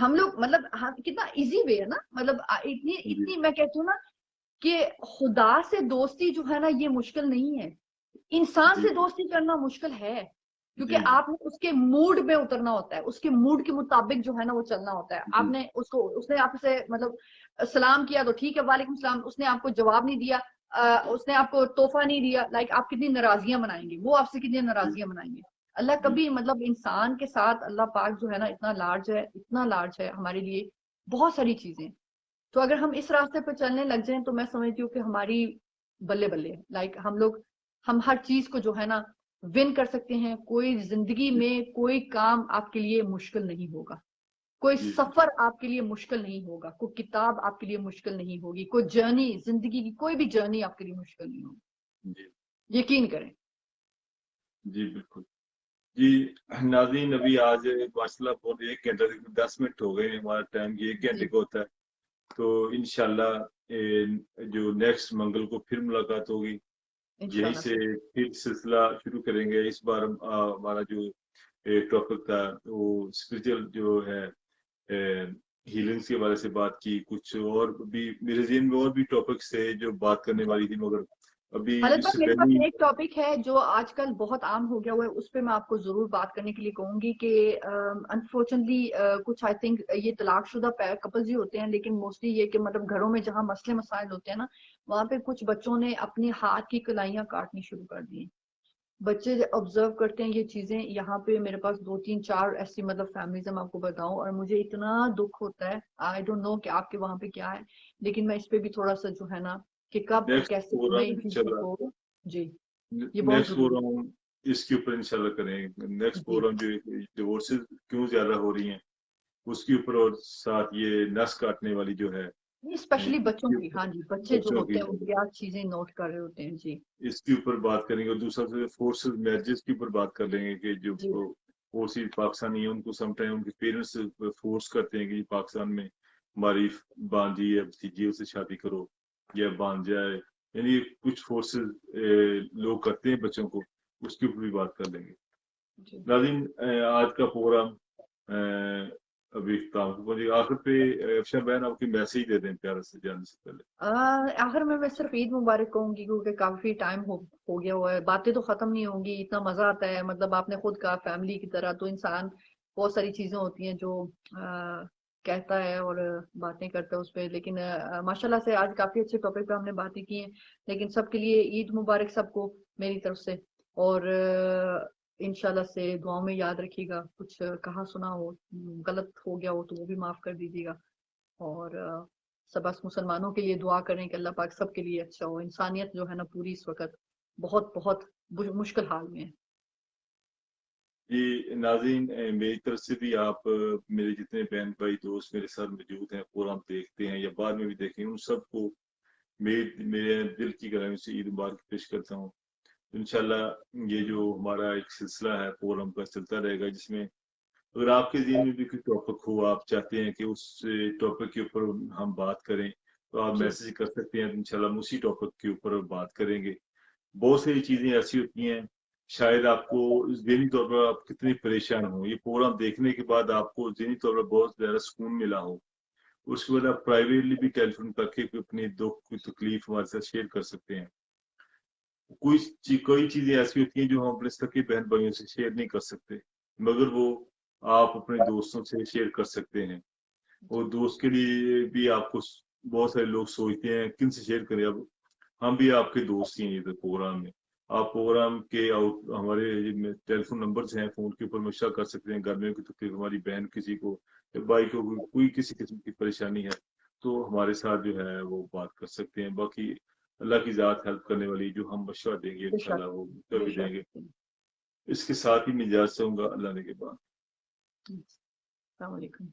ہم لوگ مطلب کتنا ایزی وے ہے نا, مطلب اتنی میں کہتی ہوں نا کہ خدا سے دوستی جو ہے نا یہ مشکل نہیں ہے, انسان سے دوستی کرنا مشکل ہے, کیونکہ آپ نے اس کے موڈ میں اترنا ہوتا ہے, اس کے موڈ کے مطابق جو ہے نا وہ چلنا ہوتا ہے. آپ نے اس نے آپ سے مطلب سلام کیا تو ٹھیک ہے وعلیکم السلام, اس نے آپ کو جواب نہیں دیا, اس نے آپ کو تحفہ نہیں دیا, لائک آپ کتنی ناراضیاں منائیں گے, وہ آپ سے کتنی ناراضیاں منائیں گے. اللہ کبھی مطلب انسان کے ساتھ اللہ پاک جو ہے نا اتنا لارج ہے ہمارے لیے بہت ساری چیزیں. تو اگر ہم اس راستے پہ چلنے لگ جائیں تو میں سمجھتی ہوں کہ ہماری بلے بلے, لائک ہم ہر چیز کو جو ہے نا ون کر سکتے ہیں. کوئی زندگی میں کوئی کام آپ کے لیے مشکل نہیں ہوگا, کوئی سفر آپ کے لیے مشکل نہیں ہوگا, کوئی کتاب آپ کے لیے مشکل نہیں ہوگی, کوئی جرنی, زندگی کی کوئی بھی جرنی آپ کے لیے مشکل نہیں ہوگی. یقین کریں. جی بالکل. جی ناظرین, ابھی آج ماشاءاللہ پورے 1 گھنٹہ 10 منٹ ہو گئے, ہمارا ٹائم یہ 1 گھنٹے کا ہوتا ہے. تو انشاءاللہ جو نیکسٹ منگل کو پھر ملاقات ہوگی, یہیں سے پھر سلسلہ شروع کریں گے. اس بار ہمارا جو ٹاپک تھا وہ اسپرچل جو ہے ہیلنگس کے بارے سے بات کی. کچھ اور بھی میرے ذہن میں اور بھی ٹاپکس تھے جو بات کرنے والی تھی, مگر ابھی حالانکہ میرے پاس ایک ٹاپک ہے جو آج کل بہت عام ہو گیا ہوا ہے, اس پہ میں آپ کو ضرور بات کرنے کے لیے کہوں گی کہ انفارچونیٹلی کچھ آئی تھنک یہ طلاق شدہ کپلز ہی ہوتے ہیں, لیکن موسٹلی یہ کہ مطلب گھروں میں جہاں مسئلے مسائل ہوتے ہیں نا, وہاں پہ کچھ بچوں نے اپنی ہاتھ کی کلائیاں کاٹنی شروع کر دی. بچے آبزرو کرتے ہیں یہ چیزیں. یہاں پہ میرے پاس 2-3-4 ایسی مطلب فیملیز ہیں, میں آپ کو بتاؤں, اور مجھے اتنا دکھ ہوتا ہے. آئی ڈونٹ نو کہ آپ کے وہاں پہ کیا ہے, لیکن میں اس پہ بھی تھوڑا سا جو ہے نا کہ کب کیسے میں ان چیزوں کو جی یہ بہت نیکسٹ ضروری پروگرام اس کے اوپر انشاءاللہ کریں گے. نیکسٹ پروگرام جو ڈیورسز کیوں زیادہ ہو رہی ہیں اس کے اوپر, اور ساتھ یہ نس کاٹنے والی جو ہے اسپیشلی بچوں کی. ہاں جی, بچے جو ہوتے ہیں وہ کیا چیزیں نوٹ کر رہے ہوتے ہیں. جی اس کے اوپر بات کریں گے. اور دوسرا فورسز میرجز کے اوپر بات کر لیں گے کہ جو فورسز پاکستانی ہیں ان کو سم ٹائم ان کے پیرنٹس فورس کرتے ہیں کہ پاکستان میں ہماری بانجی یا بھتیجی سے شادی کرو یا باندھ جائے, یعنی کچھ فورسز لوگ کرتے ہیں بچوں کو, اس کے اوپر بھی بات کر لیں گے. ناظرین, آج کا پروگرام ابھی اختتام کو پہنچے. آخر پہ افشاں بہن آپ کی میسیج دے دیں پیارے سے جانے سے پہلے. آخر میں صرف عید مبارک کہوں گی, کیونکہ کافی ٹائم ہو گیا ہوا ہے, باتیں تو ختم نہیں ہوں گی. اتنا مزہ آتا ہے, مطلب آپ نے خود کہا فیملی کی طرح, تو انسان بہت ساری چیزیں ہوتی ہیں جو کہتا ہے اور باتیں کرتا ہے اس پہ. لیکن ماشاءاللہ سے آج کافی اچھے ٹاپک پہ ہم نے باتیں کی ہیں. لیکن سب کے لیے عید مبارک سب کو میری طرف سے, اور انشاءاللہ سے دعاؤں میں یاد رکھیے گا. کچھ کہا سنا ہو, غلط ہو گیا ہو تو وہ بھی معاف کر دیجیے گا. اور سب بس مسلمانوں کے لیے دعا کریں کہ اللہ پاک سب کے لیے اچھا ہو. انسانیت جو ہے نا پوری اس وقت بہت بہت مشکل حال میں ہے. جی ناظرین, میری طرف سے بھی آپ میرے جتنے بہن بھائی دوست میرے ساتھ موجود ہیں, پروگرام دیکھتے ہیں یا بعد میں بھی دیکھیں, ان سب کو میرے دل کی گہرائیوں سے عید مبارک پیش کرتا ہوں. انشاءاللہ یہ جو ہمارا ایک سلسلہ ہے پروگرام کا چلتا رہے گا, جس میں اگر آپ کے ذہن میں بھی کوئی ٹاپک ہو, آپ چاہتے ہیں کہ اس ٹاپک کے اوپر ہم بات کریں, تو آپ میسج کر سکتے ہیں. انشاءاللہ ہم اسی ٹاپک کے اوپر بات کریں گے. بہت ساری چیزیں ایسی ہوتی ہیں شاید آپ کو ذہنی طور پر آپ کتنے پریشان ہوں, یہ پروگرام دیکھنے کے بعد آپ کو ذہنی طور پر بہت زیادہ سکون ملا ہو, اس کے بعد آپ پرائیویٹلی بھی ٹیلی فون کر کے اپنی دکھ کی تکلیف ہمارے ساتھ شیئر کر سکتے ہیں. کوئی چیزیں ایسی ہوتی ہیں جو ہم اپنے سکی بہن بھائیوں سے شیئر نہیں کر سکتے, مگر وہ آپ اپنے دوستوں سے شیئر کر سکتے ہیں. اور دوست کے لیے بھی آپ کو بہت سارے لوگ سوچتے ہیں کن سے شیئر کریں. اب ہم بھی آپ کے دوست ہی ہیں ادھر پروگرام میں. آپ پروگرام کے ہمارے ٹیلی فون نمبرز ہیں, فون کے اوپر مشورہ کر سکتے ہیں. گرمیوں کی تکلیف ہماری بہن کسی کو یا بھائی کو کوئی کسی قسم کی پریشانی ہے تو ہمارے ساتھ جو ہے وہ بات کر سکتے ہیں. باقی اللہ کی ذات ہیلپ کرنے والی, جو ہم مشورہ دیں گے انشاءاللہ وہ مشورہ بھی دیں گے. اس کے ساتھ ہی میں اجازت چاہوں گا اللہ نے کے بعد. السلام علیکم.